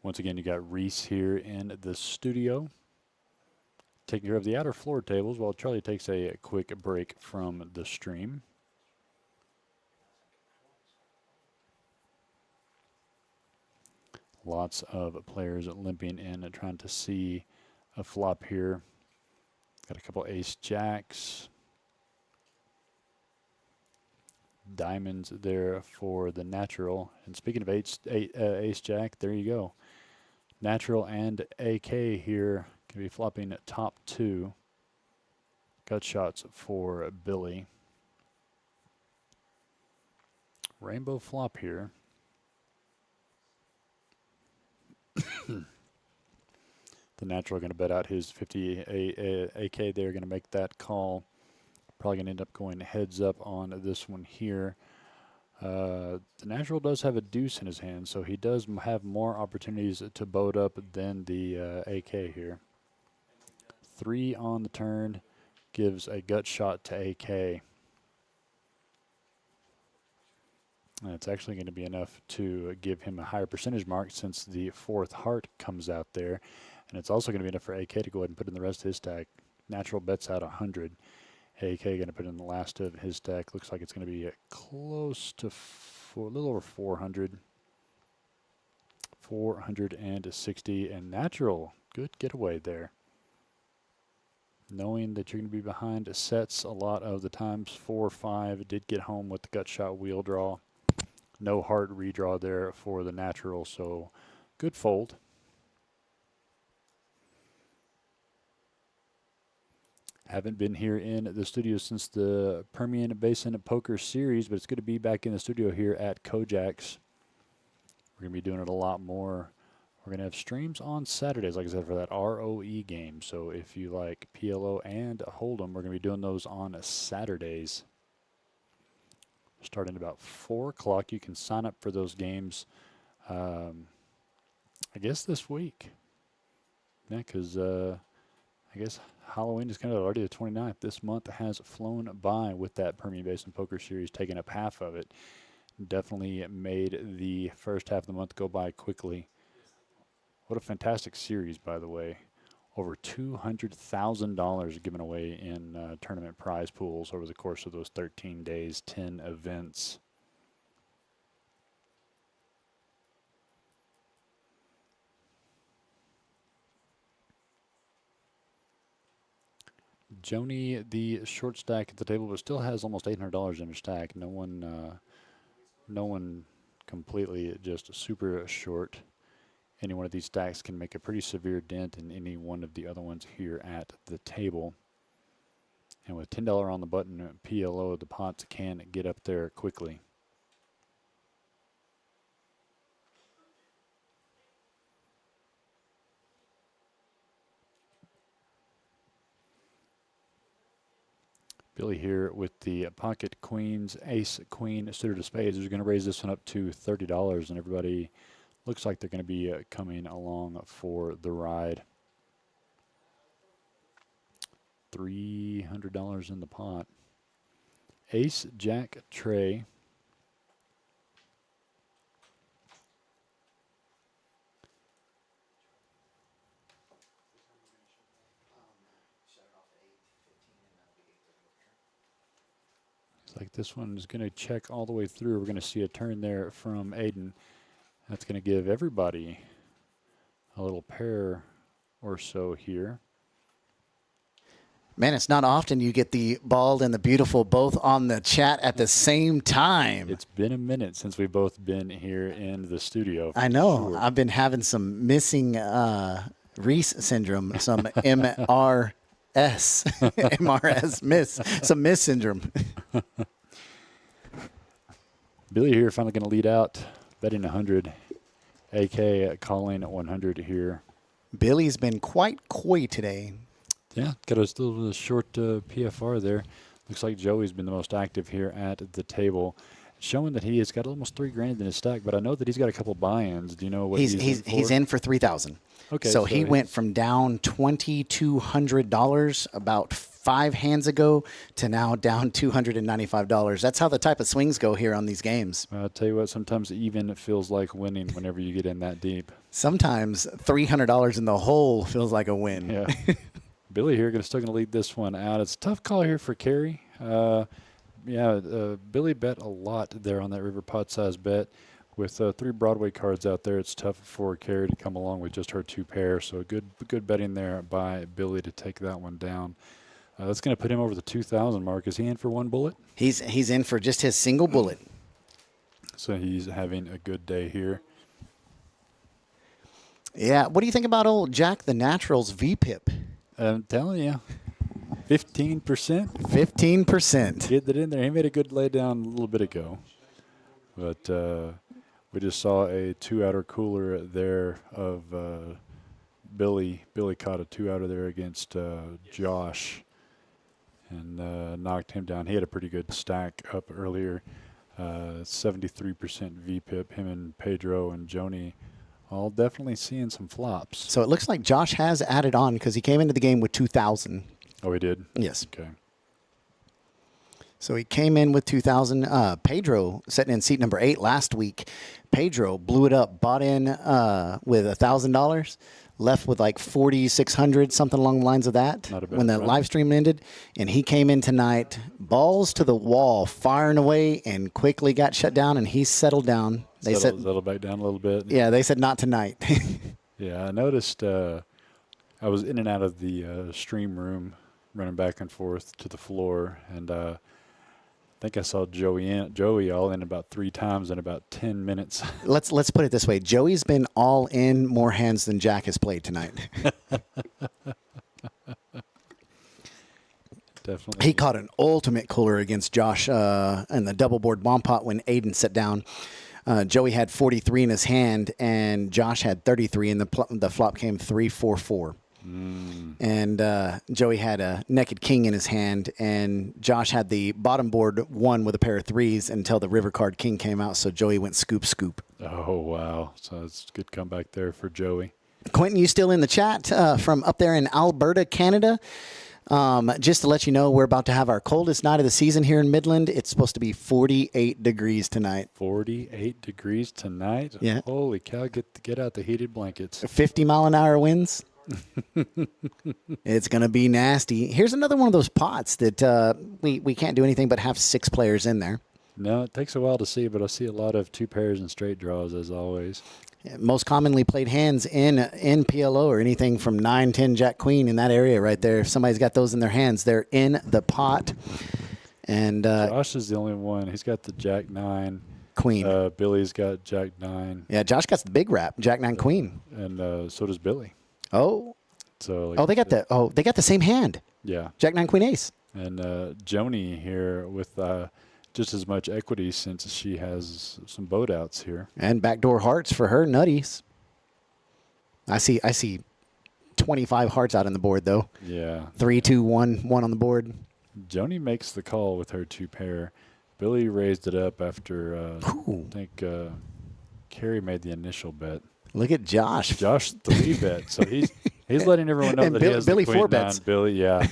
Once again, you got Reese here in the studio, taking care of the outer floor tables while Charlie takes a quick break from the stream. Lots of players limping in and trying to see a flop here. Got a couple ace jacks. diamonds there for the natural. And speaking of ace jack, there you go. Natural and AK here can be flopping top 2. Gut shots for Billy. Rainbow flop here. The natural going to bet out his 50 AK. They're going to make that call. Probably going to end up going heads up on this one here. The natural does have a deuce in his hand, so he does have more opportunities to boat up than the AK here. 3 on the turn gives a gut shot to AK. And it's actually going to be enough to give him a higher percentage mark since the 4th heart comes out there. And it's also going to be enough for AK to go ahead and put in the rest of his stack. Natural bets out 100. AK going to put in the last of his stack. Looks like it's going to be close to a little over 400. 460. And natural, good getaway there. Knowing that you're going to be behind sets a lot of the times. 4-5 did get home with the gut shot wheel draw. No heart redraw there for the natural, so good fold. Haven't been here in the studio since the Permian Basin Poker Series, but it's good to be back in the studio here at KoJack's. We're going to be doing it a lot more. We're going to have streams on Saturdays, like I said, for that ROE game. So if you like PLO and Hold'em, we're going to be doing those on Saturdays. Starting about 4 o'clock. You can sign up for those games, I guess, this week. Yeah, because I guess Halloween is kind of already the 29th. This month has flown by with that Permian Basin Poker Series, taking up half of it. Definitely made the first half of the month go by quickly. What a fantastic series, by the way. Over $200,000 given away in tournament prize pools over the course of those 13 days, 10 events. Joni, the short stack at the table, but still has almost $800 in her stack. No one completely just super short. Any one of these stacks can make a pretty severe dent in any one of the other ones here at the table. And with $10 on the button, PLO, the pots can get up there quickly. Billy here with the pocket queens, ace, queen, suited of spades. We're going to raise this one up to $30, and everybody looks like they're going to be coming along for the ride. $300 in the pot. Ace, jack, tray. Looks like this one is going to check all the way through. We're going to see a turn there from Aiden. That's going to give everybody a little pair or so here. Man, it's not often you get the bald and the beautiful both on the chat at the same time. It's been a minute since we've both been here in the studio. I know. Sure. I've been having some missing Reese syndrome, some MRS, some miss syndrome. Billy here finally going to lead out, betting 100. AK calling 100 here. Billy's been quite coy today. Yeah, got a little short PFR there. Looks like Joey's been the most active here at the table, showing that he has got almost $3,000 in his stack. But I know that he's got a couple buy-ins. Do you know what he's in for $3,000? Okay, so he went from down $2,200 about 5 hands ago to now down $295. That's how the type of swings go here on these games. I'll tell you what, sometimes even it feels like winning whenever you get in that deep. Sometimes $300 in the hole feels like a win. Yeah. Billy here still going to lead this one out. It's a tough call here for Carrie. Billy bet a lot there on that river pot size bet. With 3 Broadway cards out there, it's tough for Carrie to come along with just her 2 pairs. So good betting there by Billy to take that one down. That's going to put him over the 2,000 mark. Is he in for one bullet? He's in for just his single bullet. So he's having a good day here. Yeah. What do you think about old Jack the Natural's VPIP? I'm telling you, 15%. 15%. Get that in there. He made a good lay down a little bit ago. But we just saw a 2-outer cooler there of Billy. Billy caught a 2-outer there against Josh and knocked him down. He had a pretty good stack up earlier. 73% VPIP. Him and Pedro and Joni all definitely seeing some flops. So it looks like Josh has added on because he came into the game with 2,000. Oh, he did? Yes. Okay. So he came in with 2,000. Pedro sitting in seat number 8 last week. Pedro blew it up, bought in with $1,000, left with like 4,600, something along the lines of that Not a bad when the run. live stream ended. And he came in tonight, balls to the wall, firing away, and quickly got shut down, and he settled down. They Settle back down a little bit. yeah, they said not tonight. Yeah, I noticed I was in and out of the stream room, running back and forth to the floor, and I think I saw Joey all in about 3 times in about 10 minutes. Let's put it this way. Joey's been all in more hands than Jack has played tonight. Definitely. He caught an ultimate cooler against Josh in the double board bomb pot when Aiden sat down. Joey had 43 in his hand, and Josh had 33, and the flop came 3-4-4. And Joey had a naked king in his hand, and Josh had the bottom board 1 with a pair of 3s until the river card king came out, so Joey went scoop, scoop. Oh, wow. So it's a good comeback there for Joey. Quentin, you still in the chat from up there in Alberta, Canada? Just to let you know, we're about to have our coldest night of the season here in Midland. It's supposed to be 48 degrees tonight. 48 degrees tonight? Yeah. Holy cow, get out the heated blankets. 50-mile-an-hour winds. It's going to be nasty. Here's another one of those pots that we can't do anything but have 6 players in there. No, it takes a while to see, but I see a lot of 2 pairs and straight draws as always. Most commonly played hands in PLO or anything from 9, 10, Jack, Queen in that area right there. If somebody's got those in their hands, they're in the pot. And Josh is the only one. He's got the Jack 9. Queen. Billy's got Jack 9. Yeah, Josh got the big rap, Jack 9, Queen. And so does Billy. Oh. So like Oh, they got the same hand. Yeah. Jack 9, Queen, Ace. And Joni here with just as much equity since she has some boat outs here. And backdoor hearts for her nutties. I see 25 hearts out on the board though. Yeah. 3, 2, 1 on the board. Joni makes the call with her 2 pair. Billy raised it up after I think Carrie made the initial bet. Look at Josh. Josh 3 bet. So he's letting everyone know And that Billy- he has Billy the Queen 4 9. bets. Billy, yeah.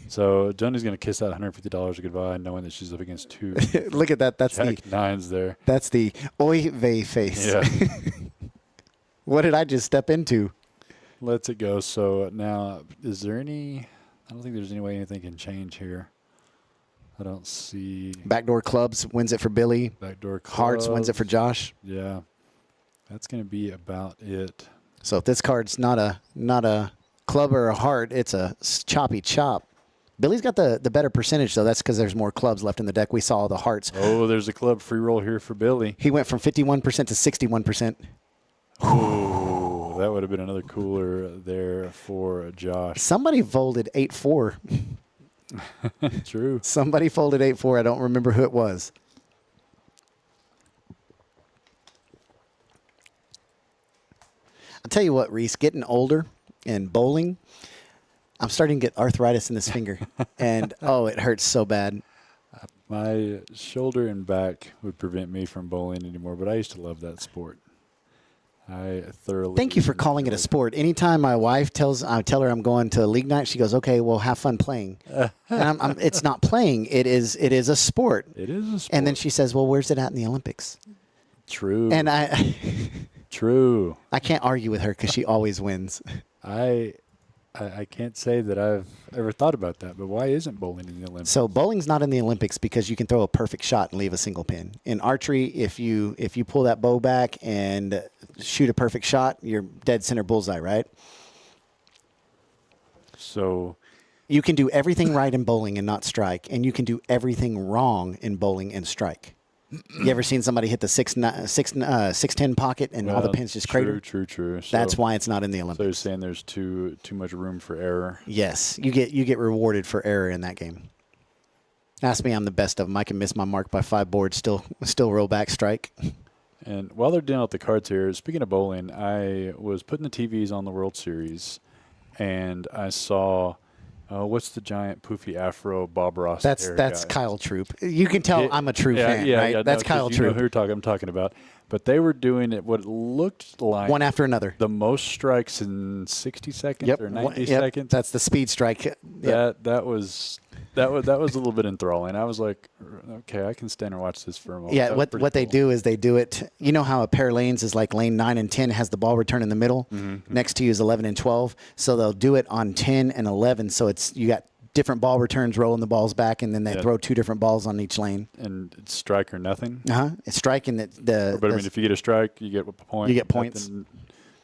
So Joni's going to kiss that $150 goodbye, knowing that she's up against 2 Look at that. That's Jack 9s there. That's the oy vey face. Yeah. What did I just step into? Lets it go. So now, is there any? I don't think there's any way anything can change here. I don't see. Backdoor clubs wins it for Billy. Backdoor clubs. Hearts wins it for Josh. Yeah, that's going to be about it. So if this card's not a club or a heart, it's a choppy chop. Billy's got the better percentage, though. That's because there's more clubs left in the deck. We saw the hearts. Oh, there's a club free roll here for Billy. He went from 51% to 61%. Oh, that would have been another cooler there for Josh. Somebody folded 8-4. True. Somebody folded 8-4. I don't remember who it was. I'll tell you what, Reese, getting older and bowling, I'm starting to get arthritis in this finger. And, oh, it hurts so bad. My shoulder and back would prevent me from bowling anymore, but I used to love that sport. I thoroughly. Thank you for calling it a enjoyed sport. Anytime my wife I tell her I'm going to league night, she goes, "Okay, well, have fun playing." And it's not playing. It is a sport. It is a sport. And then she says, "Well, where's it at in the Olympics?" True. And True. I can't argue with her because she always wins. I can't say that I've ever thought about that, but why isn't bowling in the Olympics? So bowling's not in the Olympics because you can throw a perfect shot and leave a single pin. In archery, if you pull that bow back and shoot a perfect shot, you're dead center bullseye, right? So You can do everything right in bowling and not strike, and you can do everything wrong in bowling and strike. You ever seen somebody hit the 610 pocket and all the pins just crater? True. That's So, why it's not in the so Olympics. you're saying there's too much room for error. Yes, you get rewarded for error in that game. Ask me, I'm the best of them. I can miss my mark by 5 boards, still roll back strike. And while they're dealing with the cards here, speaking of bowling, I was putting the TVs on the World Series, and I saw, what's the giant poofy afro Bob Ross? That's guy? Kyle Troop. You can tell I'm a true fan, right? Yeah, That's no, 'cause Kyle you know Troop. who I'm talking about. But they were doing it what looked like One after another. the most strikes in 60 seconds Yep. or 90 Yep. seconds. That's the speed strike. Yep. That was a little bit enthralling. I was like, okay, I can stand and watch this for a moment. Yeah, That was what pretty they cool. do is they do it. You know how a pair of lanes is like lane 9 and 10 has the ball return in the middle. Next to you is 11 and 12. So they'll do it on 10 and 11. So you got different ball returns rolling the balls back, and then they throw 2 different balls on each lane. And it's strike or nothing. It's striking the. But I mean, if you get a strike, you get a point. You get points. Nothing,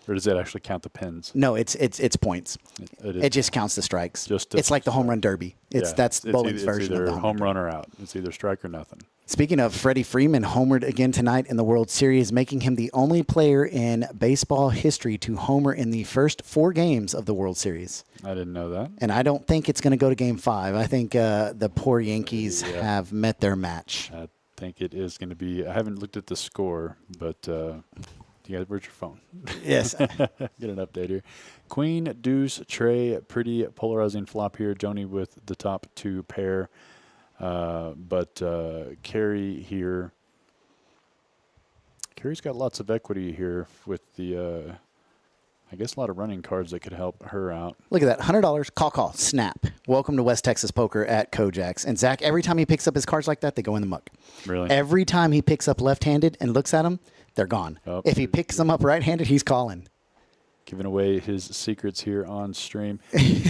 or does that actually count the pins? No, it's points. It is. It just counts the strikes. Just it's like the home run derby. That's bowling's version of the home run or out. It's either strike or nothing. Speaking of, Freddie Freeman homered again tonight in the World Series, making him the only player in baseball history to homer in the first 4 games of the World Series. I didn't know that. And I don't think it's going to go to Game 5. I think the poor Yankees have met their match. I think it is going to be. I haven't looked at the score, but where's your phone? Yes. Get an update here. Queen, deuce, tray, pretty polarizing flop here. Joni with the top 2 pair. But Carrie here. Carrie's got lots of equity here with the, I guess, a lot of running cards that could help her out. Look at that. $100. Call. Snap. Welcome to West Texas Poker at KoJack's. And Zach, every time he picks up his cards like that, they go in the muck. Really? Every time he picks up left-handed and looks at them, they're gone. Oh, if he picks them up right-handed, he's calling. Giving away his secrets here on stream.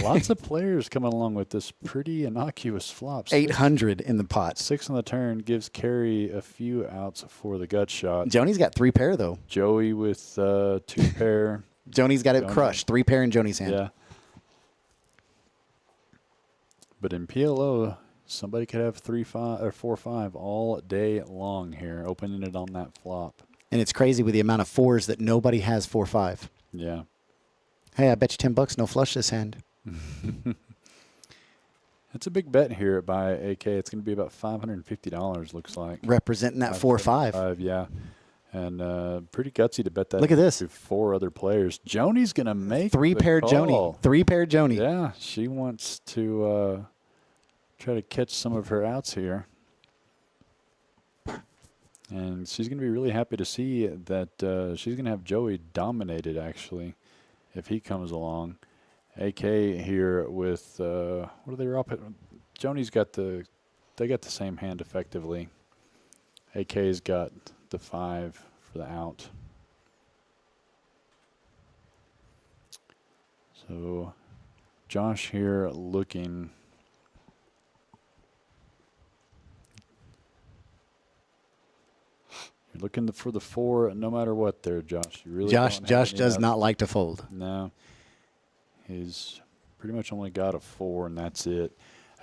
Lots of players coming along with this pretty innocuous flop. 800 in the pot. 6 on the turn gives Carrie a few outs for the gut shot. Joni's got 3 pair, though. Joey with 2 pair. Joni's got it crushed. 3 pair in Joni's hand. Yeah. But in PLO, somebody could have 3-5 or 4-5 all day long here, opening it on that flop. And it's crazy with the amount of 4s that nobody has 4-5. Yeah. Hey, I bet you $10 no flush this hand. It's a big bet here by AK. It's going to be about $550, looks like. Representing that 4-5. 5, yeah. And pretty gutsy to bet that. Look at this. To 4 other players. Joni's going to make 3 pair call. Joni. 3 pair Joni. Yeah, she wants to try to catch some of her outs here. And she's going to be really happy to see that she's going to have Joey dominated, actually, if he comes along. AK here with, what are they up at? Joni's got they got the same hand effectively. AK's got the 5 for the out. So Josh here looking. You're looking for the 4 no matter what there, Josh. You really Josh don't have any does outs. not like to fold. No. He's pretty much only got a 4, and that's it.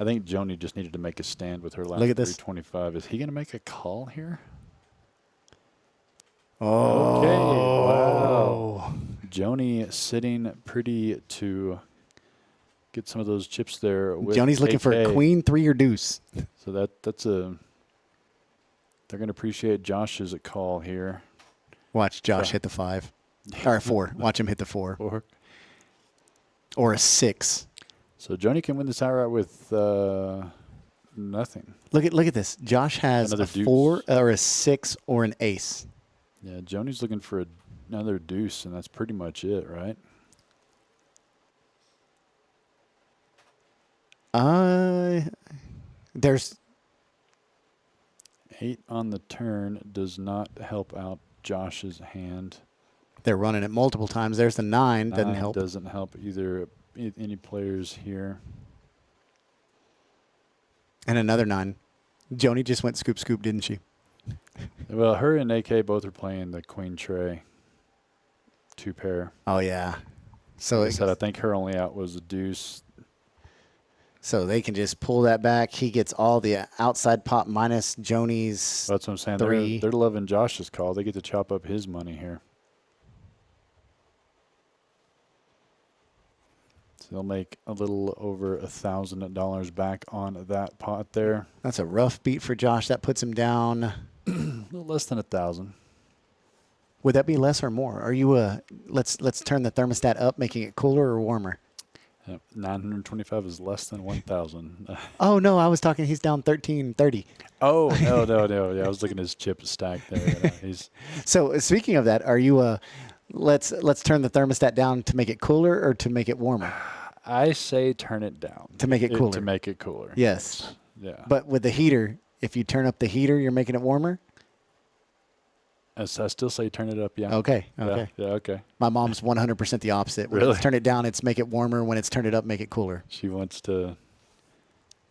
I think Joni just needed to make a stand with her last Look at this. 325. Is he going to make a call here? Oh. Okay, wow. Joni sitting pretty to get some of those chips there. With Joni's looking for a AK. queen, 3, or deuce. So that's a. They're going to appreciate Josh's call here. Watch Josh hit the 5. Or 4. Watch him hit the 4. Or a 6. So Joni can win this outright with nothing. Look at this. Josh has Another a deuce. 4 or a 6 or an ace. Yeah, Joni's looking for another deuce, and that's pretty much it, right? There's 8 on the turn does not help out Josh's hand. they're running it multiple times. There's the 9. Doesn't 9 help. Doesn't help either any players here. And another 9. Joni just went scoop, didn't she? Well, her and AK both are playing the queen tray. 2 pair. Oh, yeah. So Like I said, I think her only out was a deuce. So they can just pull that back. He gets all the outside pot minus Joni's. That's what I'm saying. 3. They're loving Josh's call. They get to chop up his money here. So they'll make a little over $1,000 back on that pot there. That's a rough beat for Josh. That puts him down. A little less than 1,000. Would that be less or more? Are you let's turn the thermostat up, making it cooler or warmer? 925 is less than 1,000. Oh no, I was talking. He's down 1330. Oh no! Yeah, I was looking at his chip stack there. He's So speaking of that, are you let's turn the thermostat down to make it cooler or to make it warmer? I say turn it down To make it cooler. To make it cooler. Yes. Yeah. But with the heater, if you turn up the heater, you're making it warmer. I still say turn it up. Yeah. Okay. Yeah, Okay. Yeah. Okay. My mom's 100% the opposite. When Really? it's turn it down, it's make it warmer. When it's turn it up, make it cooler. She wants to.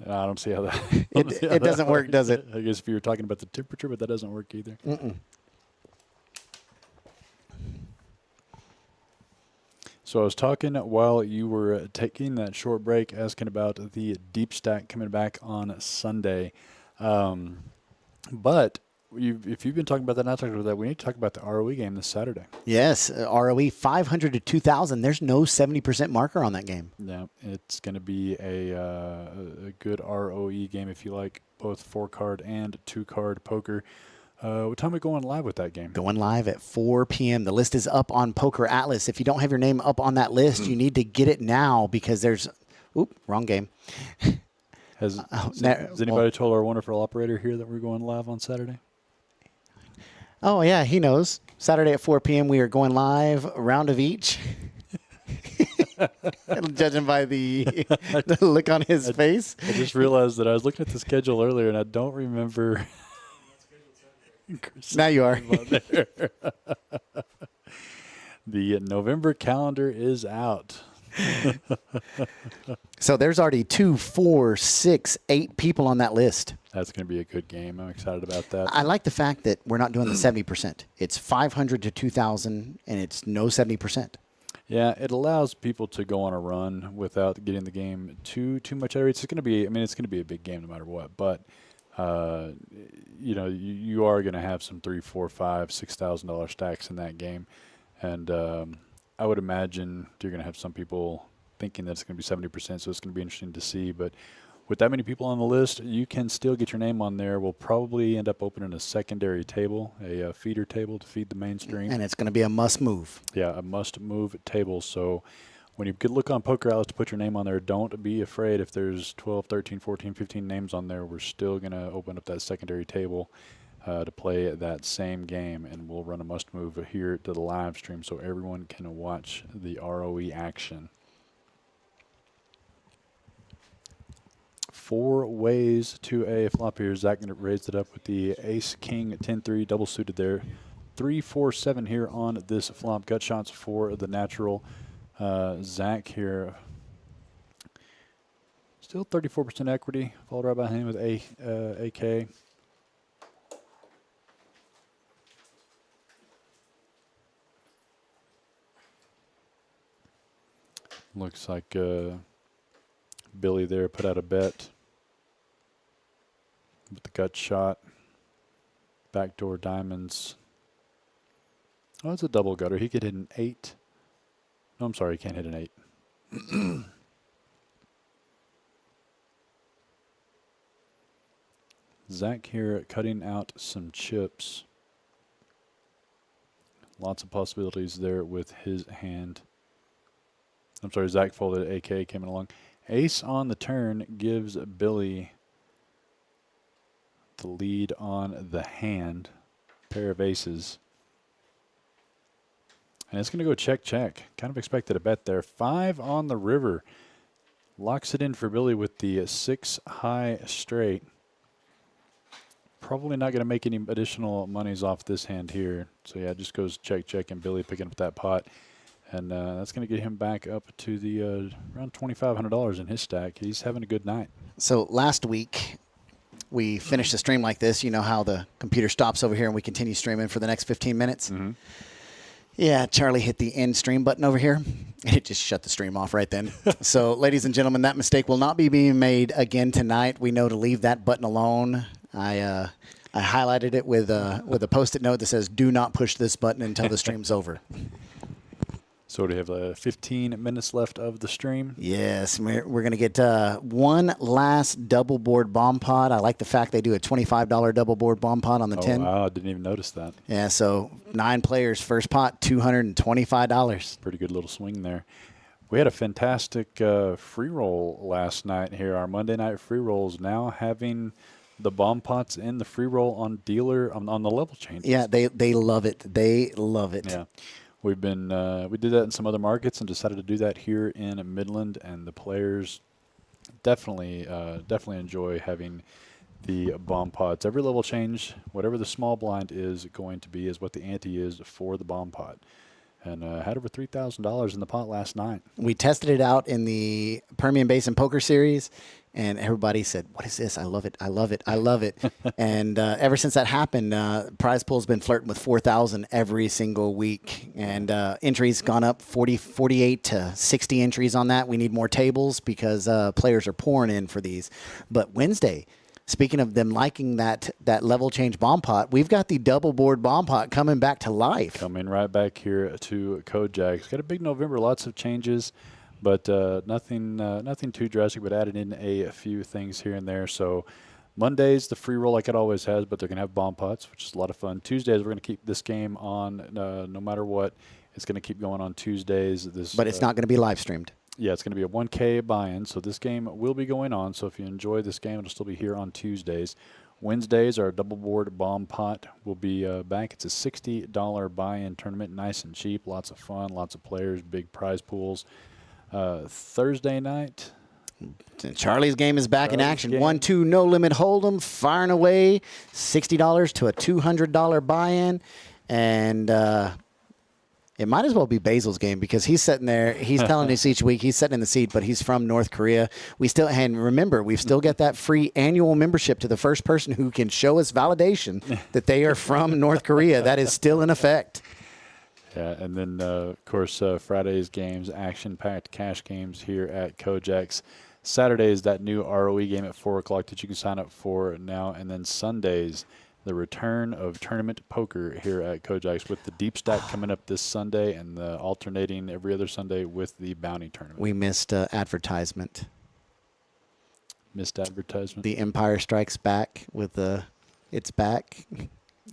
I don't see how that. It doesn't work, does it? I guess if you were talking about the temperature, but that doesn't work either. Mm-mm. So I was talking while you were taking that short break, asking about the deep stack coming back on Sunday. But if you've been talking about that, not talking about that, we need to talk about the ROE game this Saturday. Yes, ROE 500 to 2,000. There's no 70% marker on that game. Yeah, it's going to be a good ROE game if you like both 4-card and 2-card poker. What time are we going live with that game? Going live at 4 p.m. The list is up on Poker Atlas. If you don't have your name up on that list, you need to get it now because there's – wrong game. Has anybody told our wonderful operator here that we're going live on Saturday? Oh, yeah, he knows. Saturday at 4 p.m. we are going live, a round of each. Judging by the look on his face. I just realized that I was looking at the schedule earlier, and I don't remember. Now you are. The November calendar is out. So there's already 2, 4, 6, 8 people on that list. That's going to be a good game. I'm excited about that. I like the fact that we're not doing the 70%. It's 500 to 2,000, and it's no 70%. Yeah, it allows people to go on a run without getting the game too much out of it. It's going to be, it's going to be a big game no matter what. But you are going to have some $3,000, $4,000, $5,000, $6,000 stacks in that game, and I would imagine you're going to have some people thinking that it's going to be 70%. So it's going to be interesting to see, but. With that many people on the list, you can still get your name on there. We'll probably end up opening a secondary table, a feeder table to feed the mainstream. And it's going to be a must move. Yeah, a must-move table. So when you could look on Poker Atlas to put your name on there, don't be afraid if there's 12, 13, 14, 15 names on there. We're still going to open up that secondary table to play that same game, and we'll run a must-move here to the live stream so everyone can watch the ROE action. 4 ways to a flop here. Zach raised it up with the ace, king, 10-3, double suited there. 3-4-7 here on this flop. Gut shots for the natural. Zach here. Still 34% equity. Followed right behind him with AK. Looks like Billy there put out a bet with the gut shot. Backdoor diamonds. Oh, it's a double gutter. He could hit an 8. No, I'm sorry, he can't hit an 8. Zach here cutting out some chips. Lots of possibilities there with his hand. I'm sorry, Zach folded. AK came along. Ace on the turn gives Billy the lead on the hand. Pair of aces. And it's going to go check, check. Kind of expected a bet there. 5 on the river. Locks it in for Billy with the 6 high straight. Probably not going to make any additional monies off this hand here. So yeah, it just goes check, check, and Billy picking up that pot. And that's going to get him back up to the around $2,500 in his stack. He's having a good night. So last week, we finished a stream like this. You know how the computer stops over here and we continue streaming for the next 15 minutes? Mm-hmm. Yeah, Charlie hit the end stream button over here. It just shut the stream off right then. So, ladies and gentlemen, that mistake will not be being made again tonight. We know to leave that button alone. I highlighted it with a Post-it note that says, "Do not push this button until the stream's over." So we have 15 minutes left of the stream. Yes, we're going to get one last double board bomb pod. I like the fact they do a $25 double board bomb pod on the 10. Wow, I didn't even notice that. Yeah, so 9 players, first pot, $225. Pretty good little swing there. We had a fantastic free roll last night here. Our Monday night free rolls now having the bomb pots in the free roll on dealer on the level changes. Yeah, they love it. They love it. Yeah. We've been we did that in some other markets and decided to do that here in Midland, and the players definitely enjoy having the bomb pots. Every level change, whatever the small blind is going to be, is what the ante is for the bomb pot. And had over $3,000 in the pot last night. We tested it out in the Permian Basin Poker Series, and everybody said, "What is this? I love it! I love it! I love it!" And ever since that happened, prize pool's been flirting with 4,000 every single week, and entries gone up 48 to 60 entries on that. We need more tables because players are pouring in for these. But Wednesday, speaking of them liking that level change bomb pot, we've got the double board bomb pot coming back to life. Coming right back here to KoJack's. Got a big November, lots of changes, but nothing too drastic, but added in a few things here and there. So Mondays, the free roll like it always has, but they're going to have bomb pots, which is a lot of fun. Tuesdays, we're going to keep this game on no matter what. It's going to keep going on Tuesdays. But it's not going to be live streamed. Yeah, it's going to be a 1K buy-in, so this game will be going on. So if you enjoy this game, it'll still be here on Tuesdays. Wednesdays, our double board bomb pot will be back. It's a $60 buy-in tournament, nice and cheap, lots of fun, lots of players, big prize pools. Thursday night, Charlie's game is back in Charlie's action. game. 1-2 no limit hold'em, firing away, $60 to a $200 buy-in, and it might as well be Basil's game because he's sitting there. He's telling us each week he's sitting in the seat, but he's from North Korea. We've still got that free annual membership to the first person who can show us validation that they are from North Korea. That is still in effect. Yeah, and then, of course, Friday's games, action-packed cash games here at KoJack's. Saturday is that new ROE game at 4 o'clock that you can sign up for now. And then Sundays, the return of tournament poker here at KoJack's with the deep stack coming up this Sunday and the alternating every other Sunday with the bounty tournament. We missed advertisement. Missed advertisement. The Empire Strikes Back with the "It's Back."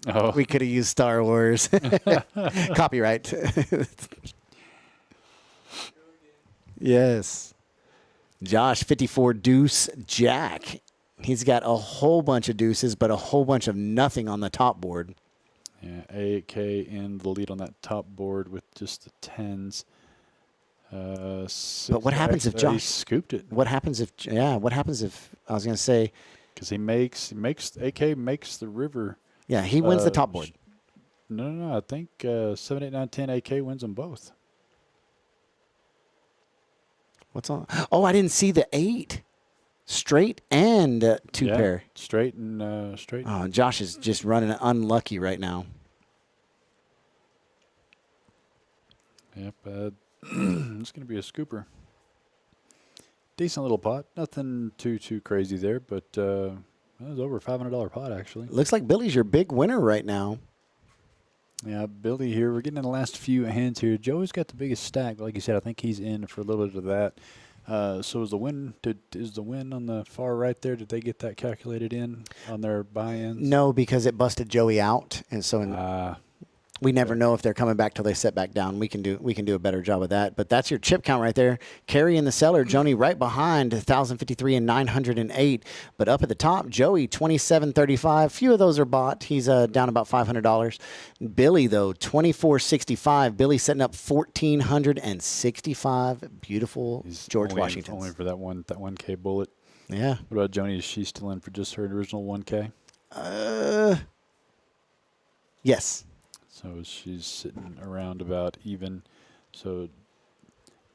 Oh. We could have used Star Wars. Copyright. Yes. Josh, 54 deuce jack. He's got a whole bunch of deuces, but a whole bunch of nothing on the top board. Yeah, AK in the lead on that top board with just the tens. But what happens if Josh scooped it? What happens if I was going to say, because he makes AK makes the river. Yeah, he wins the top board. No. I think 7, 8, 9, 10 AK wins them both. What's on? Oh, I didn't see the 8. Straight and two pair. Straight and straight. Oh, Josh is just running unlucky right now. Yep. It's going to be a scooper. Decent little pot. Nothing too crazy there, but it was over a $500 pot, actually. Looks like Billy's your big winner right now. Yeah, Billy here. We're getting in the last few hands here. Joey's got the biggest stack. Like you said, I think he's in for a little bit of that. So is the win on the far right there? Did they get that calculated in on their buy-ins? No, because it busted Joey out, and so we never know if they're coming back till they set back down. We can do a better job of that. But that's your chip count right there. Carrie in the cellar, Joni right behind 1,053 and 908. But up at the top, Joey 2735. Few of those are bought. He's down about $500. Billy though 2465. Billy setting up 1,465. Beautiful. He's George only Washington. Only for that 1K bullet. Yeah. What about Joni? Is she still in for just her original 1K? Yes. So she's sitting around about even. So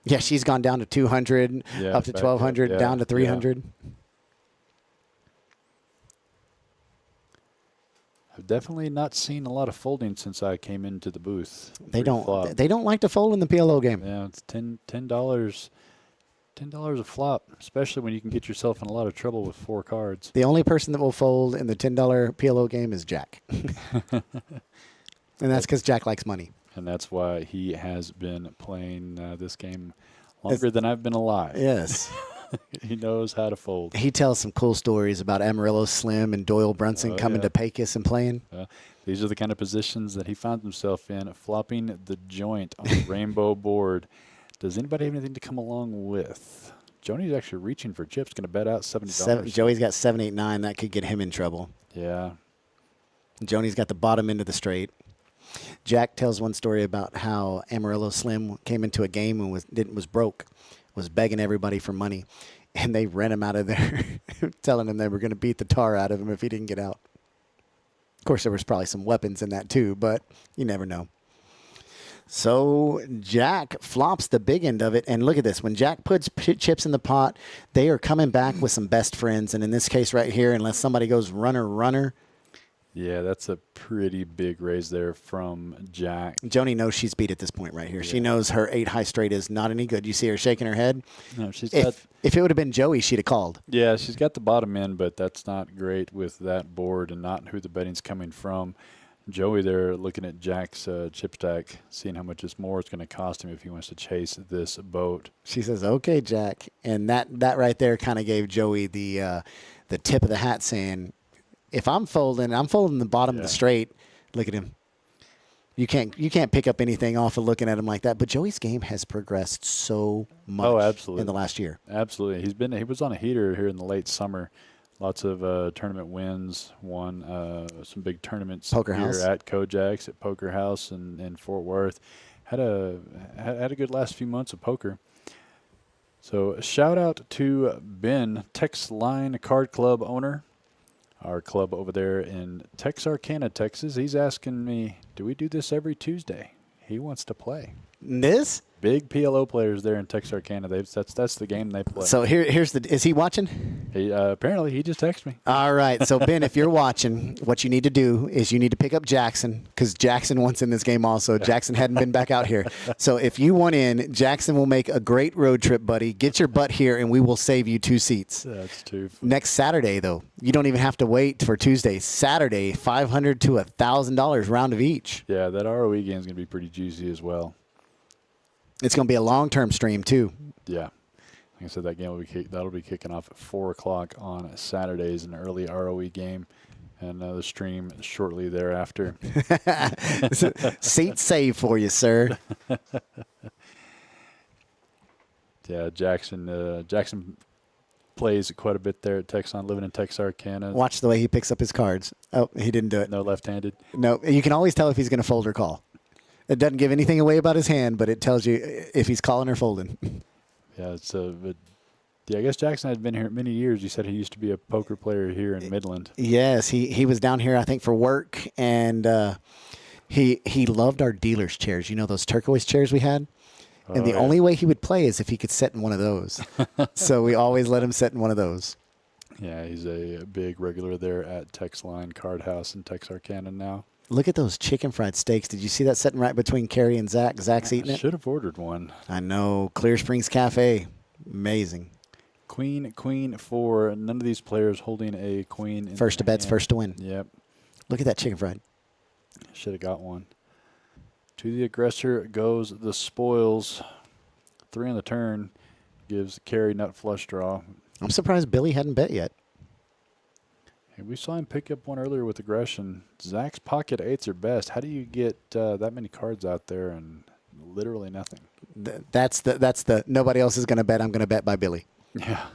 yeah, she's gone down to 200, up to 1,200, down to 300. I've definitely not seen a lot of folding since I came into the booth. They Pre-flop. don't. They don't like to fold in the PLO game. Yeah, it's $10 a flop, especially when you can get yourself in a lot of trouble with 4 cards. The only person that will fold in the $10 PLO game is Jack, and that's because Jack likes money. And that's why he has been playing this game longer than I've been alive. Yes. He knows how to fold. He tells some cool stories about Amarillo Slim and Doyle Brunson coming to Pecos and playing. These are the kind of positions that he found himself in, flopping the joint on the rainbow board. Does anybody have anything to come along with? Joni's actually reaching for chips, going to bet out $70. Joey's got 7, 8, 9. That could get him in trouble. Yeah. Joni's got the bottom end of the straight. Jack tells one story about how Amarillo Slim came into a game and was broke, was begging everybody for money, and they ran him out of there, telling him they were going to beat the tar out of him if he didn't get out. Of course, there was probably some weapons in that too, but you never know. So Jack flops the big end of it, and look at this. When Jack puts chips in the pot, they are coming back with some best friends, and in this case right here, unless somebody goes runner, Yeah, that's a pretty big raise there from Jack. Joni knows she's beat at this point right here. Yeah. She knows her 8 high straight is not any good. You see her shaking her head? No, she's if it would have been Joey, she'd have called. Yeah, she's got the bottom end, but that's not great with that board and not who the betting's coming from. Joey there looking at Jack's chip stack, seeing how much more it's going to cost him if he wants to chase this boat. She says, okay, Jack. And that right there kind of gave Joey the tip of the hat saying, if I'm folding the bottom of the straight. Look at him. You can't pick up anything off of looking at him like that. But Joey's game has progressed so much in the last year. Absolutely. He was on a heater here in the late summer. Lots of tournament wins. Won some big tournaments Poker here House. at KoJack's at Poker House in Fort Worth. Had a good last few months of poker. So shout out to Ben, Texline Card Club owner. Our club over there in Texarkana, Texas. He's asking me, do we do this every Tuesday? He wants to play. This? Big PLO players there in Texarkana. That's the game they play. So is he watching? He, apparently, he just texted me. All right. So, Ben, if you're watching, what you need to do is you need to pick up Jackson because Jackson wants in this game also. Jackson hadn't been back out here. So, if you want in, Jackson will make a great road trip, buddy. Get your butt here, and we will save you 2 seats. That's too funny. Next Saturday, though, you don't even have to wait for Tuesday. Saturday, $500 to $1,000 round of each. Yeah, that ROE game is going to be pretty juicy as well. It's going to be a long-term stream, too. Yeah. Like I said, that game that'll be kicking off at 4 o'clock on Saturdays, an early ROE game, and the stream shortly thereafter. Seat saved for you, sir. Yeah, Jackson plays quite a bit there at Texon, living in Texarkana. Watch the way he picks up his cards. Oh, he didn't do it. No left-handed. No, you can always tell if he's going to fold or call. It doesn't give anything away about his hand, but it tells you if he's calling or folding. Yeah, I guess Jackson had been here many years. He said he used to be a poker player here in Midland. Yes, he was down here, I think, for work, and he loved our dealer's chairs. You know those turquoise chairs we had? And the only way he would play is if he could sit in one of those. So we always let him sit in one of those. Yeah, he's a big regular there at Texline Card House in Texarkana now. Look at those chicken fried steaks. Did you see that sitting right between Carrie and Zach? Zach's eating it. Should have ordered one. I know. Clear Springs Cafe. Amazing. Queen 4. None of these players holding a queen. First to bet's first to win. Yep. Look at that chicken fried. Should have got one. To the aggressor goes the spoils. 3 on the turn gives Carrie nut flush draw. I'm surprised Billy hadn't bet yet. Hey, we saw him pick up one earlier with aggression. Zach's pocket 8s are best. How do you get that many cards out there and literally nothing? That's the nobody else is going to bet. I'm going to bet by Billy. Yeah,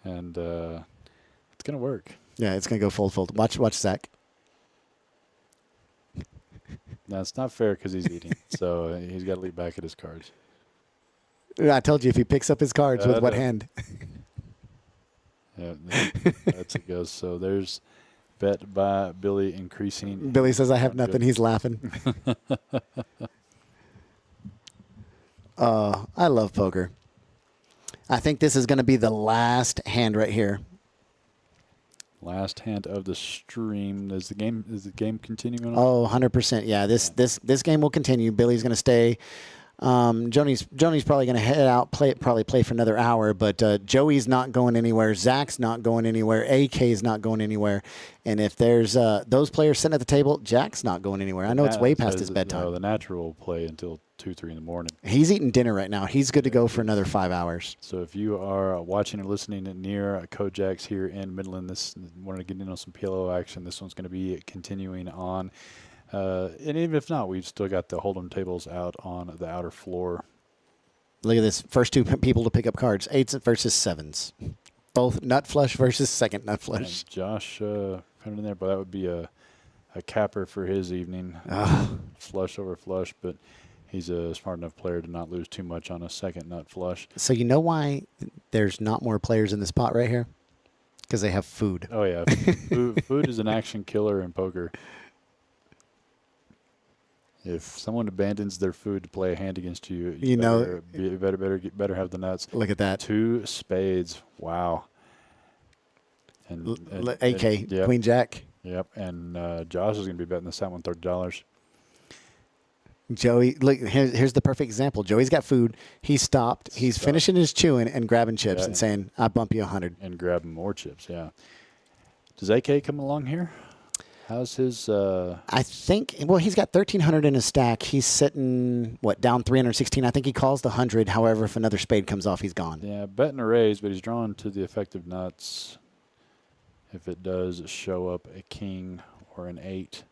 and it's going to work. Yeah, it's going to go fold. Watch Zach. No, it's not fair because he's eating, so he's got to leave back at his cards. I told you if he picks up his cards with what hand. Yeah, that's it goes. So there's bet by Billy increasing. Billy says, I have nothing. He's laughing. I love poker. I think this is going to be the last hand right here. Last hand of the stream. Is the game continuing on? Oh, 100%. Yeah, this game will continue. Billy's going to stay. Joni's probably going to head out, probably play for another hour, but Joey's not going anywhere. Zach's not going anywhere. AK's not going anywhere. And if there's those players sitting at the table, Jack's not going anywhere. I know it's way past his bedtime. No, the natural will play until 2, 3 in the morning. He's eating dinner right now. He's good to go for another 5 hours. So if you are watching or listening near KoJack's here in Midland, wanted to get in on some PLO action, this one's going to be continuing on. And even if not, we've still got the hold'em tables out on the outer floor. Look at this. First 2 people to pick up cards. 8s versus 7s. Both nut flush versus second nut flush. And Josh put it in there, but that would be a capper for his evening. Flush over flush, but he's a smart enough player to not lose too much on a second nut flush. So you know why there's not more players in this pot right here? Because they have food. Oh, yeah. Food is an action killer in poker. If someone abandons their food to play a hand against you, you better have the nuts. Look at that. 2 spades. Wow. And AK, yep. Queen Jack. Yep. And Josh is going to be betting this out $30. Joey, look, here's the perfect example. Joey's got food. He stopped. He's finishing his chewing and grabbing chips and saying, "I bump you 100." And grabbing more chips, yeah. Does AK come along here? How's his? I think. Well, he's got 1,300 in his stack. He's sitting down 316. I think he calls the 100. However, if another spade comes off, he's gone. Yeah, betting a raise, but he's drawn to the effective nuts. If it does show up a king or an 8,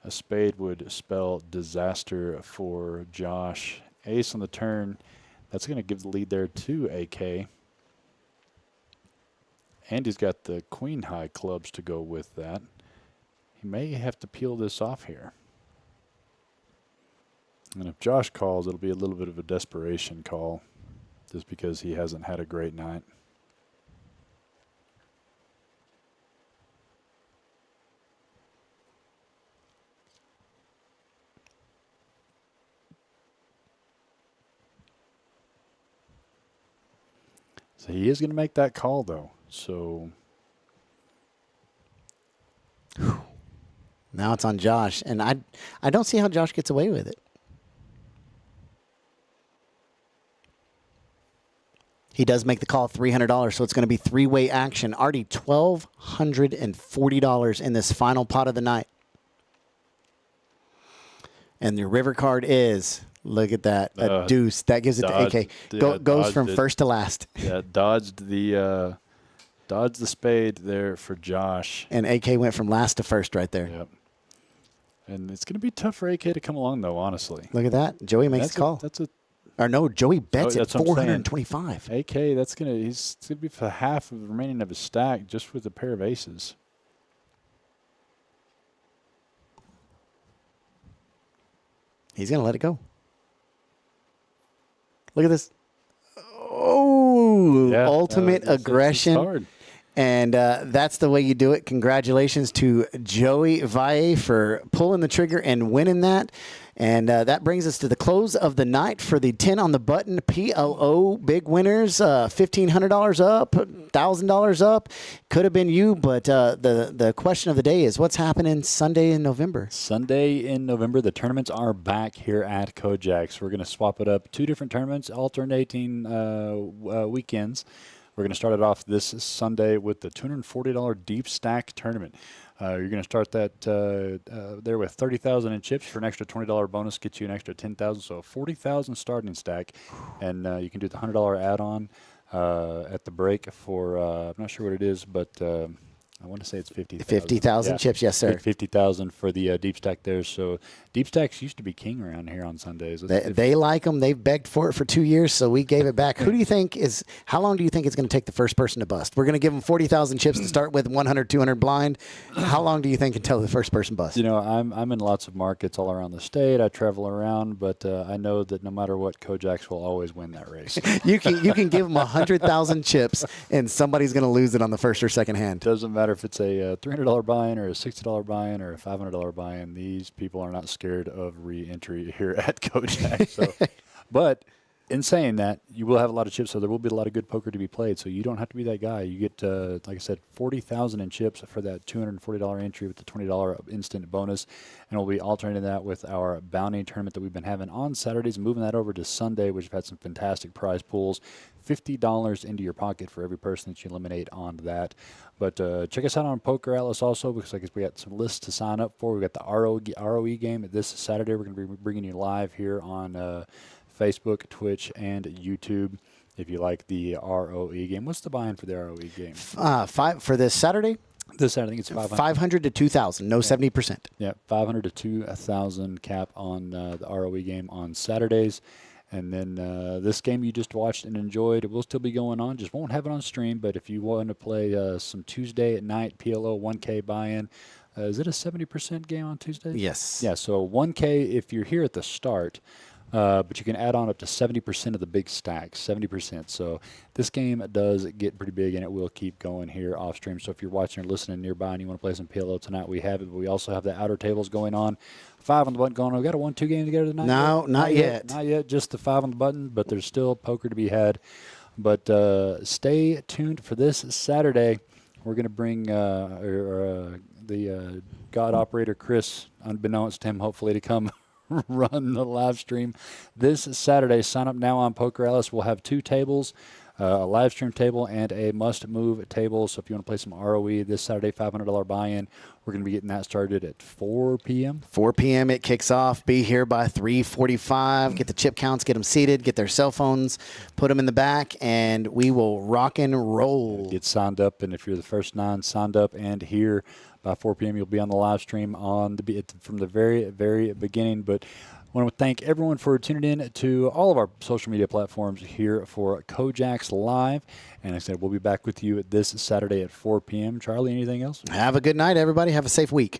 a spade would spell disaster for Josh. Ace on the turn. That's going to give the lead there to AK. And he's got the queen high clubs to go with that. He may have to peel this off here. And if Josh calls, it'll be a little bit of a desperation call just because he hasn't had a great night. So he is going to make that call, though. So now it's on Josh, and I don't see how Josh gets away with it. He does make the call, $300, so it's going to be 3-way action. Already $1,240 in this final pot of the night. And the river card is, look at that, a deuce. That gives it to AK. Goes from first to last. Yeah, dodged the spade there for Josh. And AK went from last to first right there. Yep. And it's going to be tough for AK to come along, though, honestly. Look at that. Joey makes the call. Joey bets at 425. AK, he's going to be for half of the remaining of his stack just with a pair of aces. He's going to let it go. Look at this. Oh, yeah, ultimate aggression. And that's the way you do it. Congratulations to Joey Valle for pulling the trigger and winning that. And that brings us to the close of the night for the 10 on the button PLO big winners. $1,500 up, $1,000 up. Could have been you, but the question of the day is what's happening Sunday in November? Sunday in November, the tournaments are back here at KoJack's. We're going to swap it up. 2 different tournaments, alternating weekends. We're going to start it off this Sunday with the $240 deep stack tournament. You're going to start that there with $30,000 in chips for an extra $20 bonus, get you an extra $10,000, so $40,000 starting stack, and you can do the $100 add-on at the break for I'm not sure what it is, but I want to say it's 50,000. 50,000 chips, yes, sir. 50,000 for the deep stack there. So deep stacks used to be king around here on Sundays. They like them. They've begged for it for 2 years, so we gave it back. Who do you think is? How long do you think it's going to take the first person to bust? We're going to give them 40,000 chips to start with, 100, 200 blind. How long do you think until the first person busts? You know, I'm in lots of markets all around the state. I travel around, but I know that no matter what, KoJack's will always win that race. you can give them 100,000 chips, and somebody's going to lose it on the first or second hand. Doesn't matter if it's a $300 buy-in or a $60 buy-in or a $500 buy-in. These people are not scared of re-entry here at KoJack's. So, but in saying that, you will have a lot of chips, so there will be a lot of good poker to be played. So you don't have to be that guy. You get, like I said, 40,000 in chips for that $240 entry with the $20 instant bonus, and we'll be alternating that with our bounty tournament that we've been having on Saturdays, moving that over to Sunday, which have had some fantastic prize pools. $50 into your pocket for every person that you eliminate on that. But check us out on Poker Atlas also, because I guess we got some lists to sign up for. We got the ROE game this Saturday. We're going to be bringing you live here on Facebook, Twitch, and YouTube. If you like the ROE game, what's the buy-in for the ROE game? Five for this Saturday. This Saturday, I think it's 500. 500 to 2,000. No, 70%. Yeah, 500 to 2,000 cap on the ROE game on Saturdays. And then this game you just watched and enjoyed, it will still be going on. Just won't have it on stream. But if you want to play some Tuesday at night PLO 1K buy-in, is it a 70% game on Tuesday? Yes. Yeah, so 1K if you're here at the start. But you can add on up to 70% of the big stacks, 70%. So this game does get pretty big, and it will keep going here off stream. So if you're watching or listening nearby and you want to play some PLO tonight, we have it. But we also have the outer tables going on. 5 on the button going on. We got a 1-2 game together tonight? No, not yet. Not yet. Just the 5 on the button, but there's still poker to be had. But stay tuned for this Saturday. We're going to bring the God operator Chris, unbeknownst to him, hopefully, to come run the live stream this Saturday. Sign up now on Poker Atlas. We'll have 2 tables, a live stream table and a must-move table. So if you want to play some ROE this Saturday, $500 buy-in, we're going to be getting that started at 4 p.m. 4 p.m. it kicks off. Be here by 3:45. Get the chip counts, get them seated, get their cell phones, put them in the back, and we will rock and roll. Get signed up, and if you're the first 9 signed up and here by 4 p.m., you'll be on the live stream from the very, very beginning. But I want to thank everyone for tuning in to all of our social media platforms here for KoJack's Live. And I said we'll be back with you this Saturday at 4 p.m. Charlie, anything else? Have a good night, everybody. Have a safe week.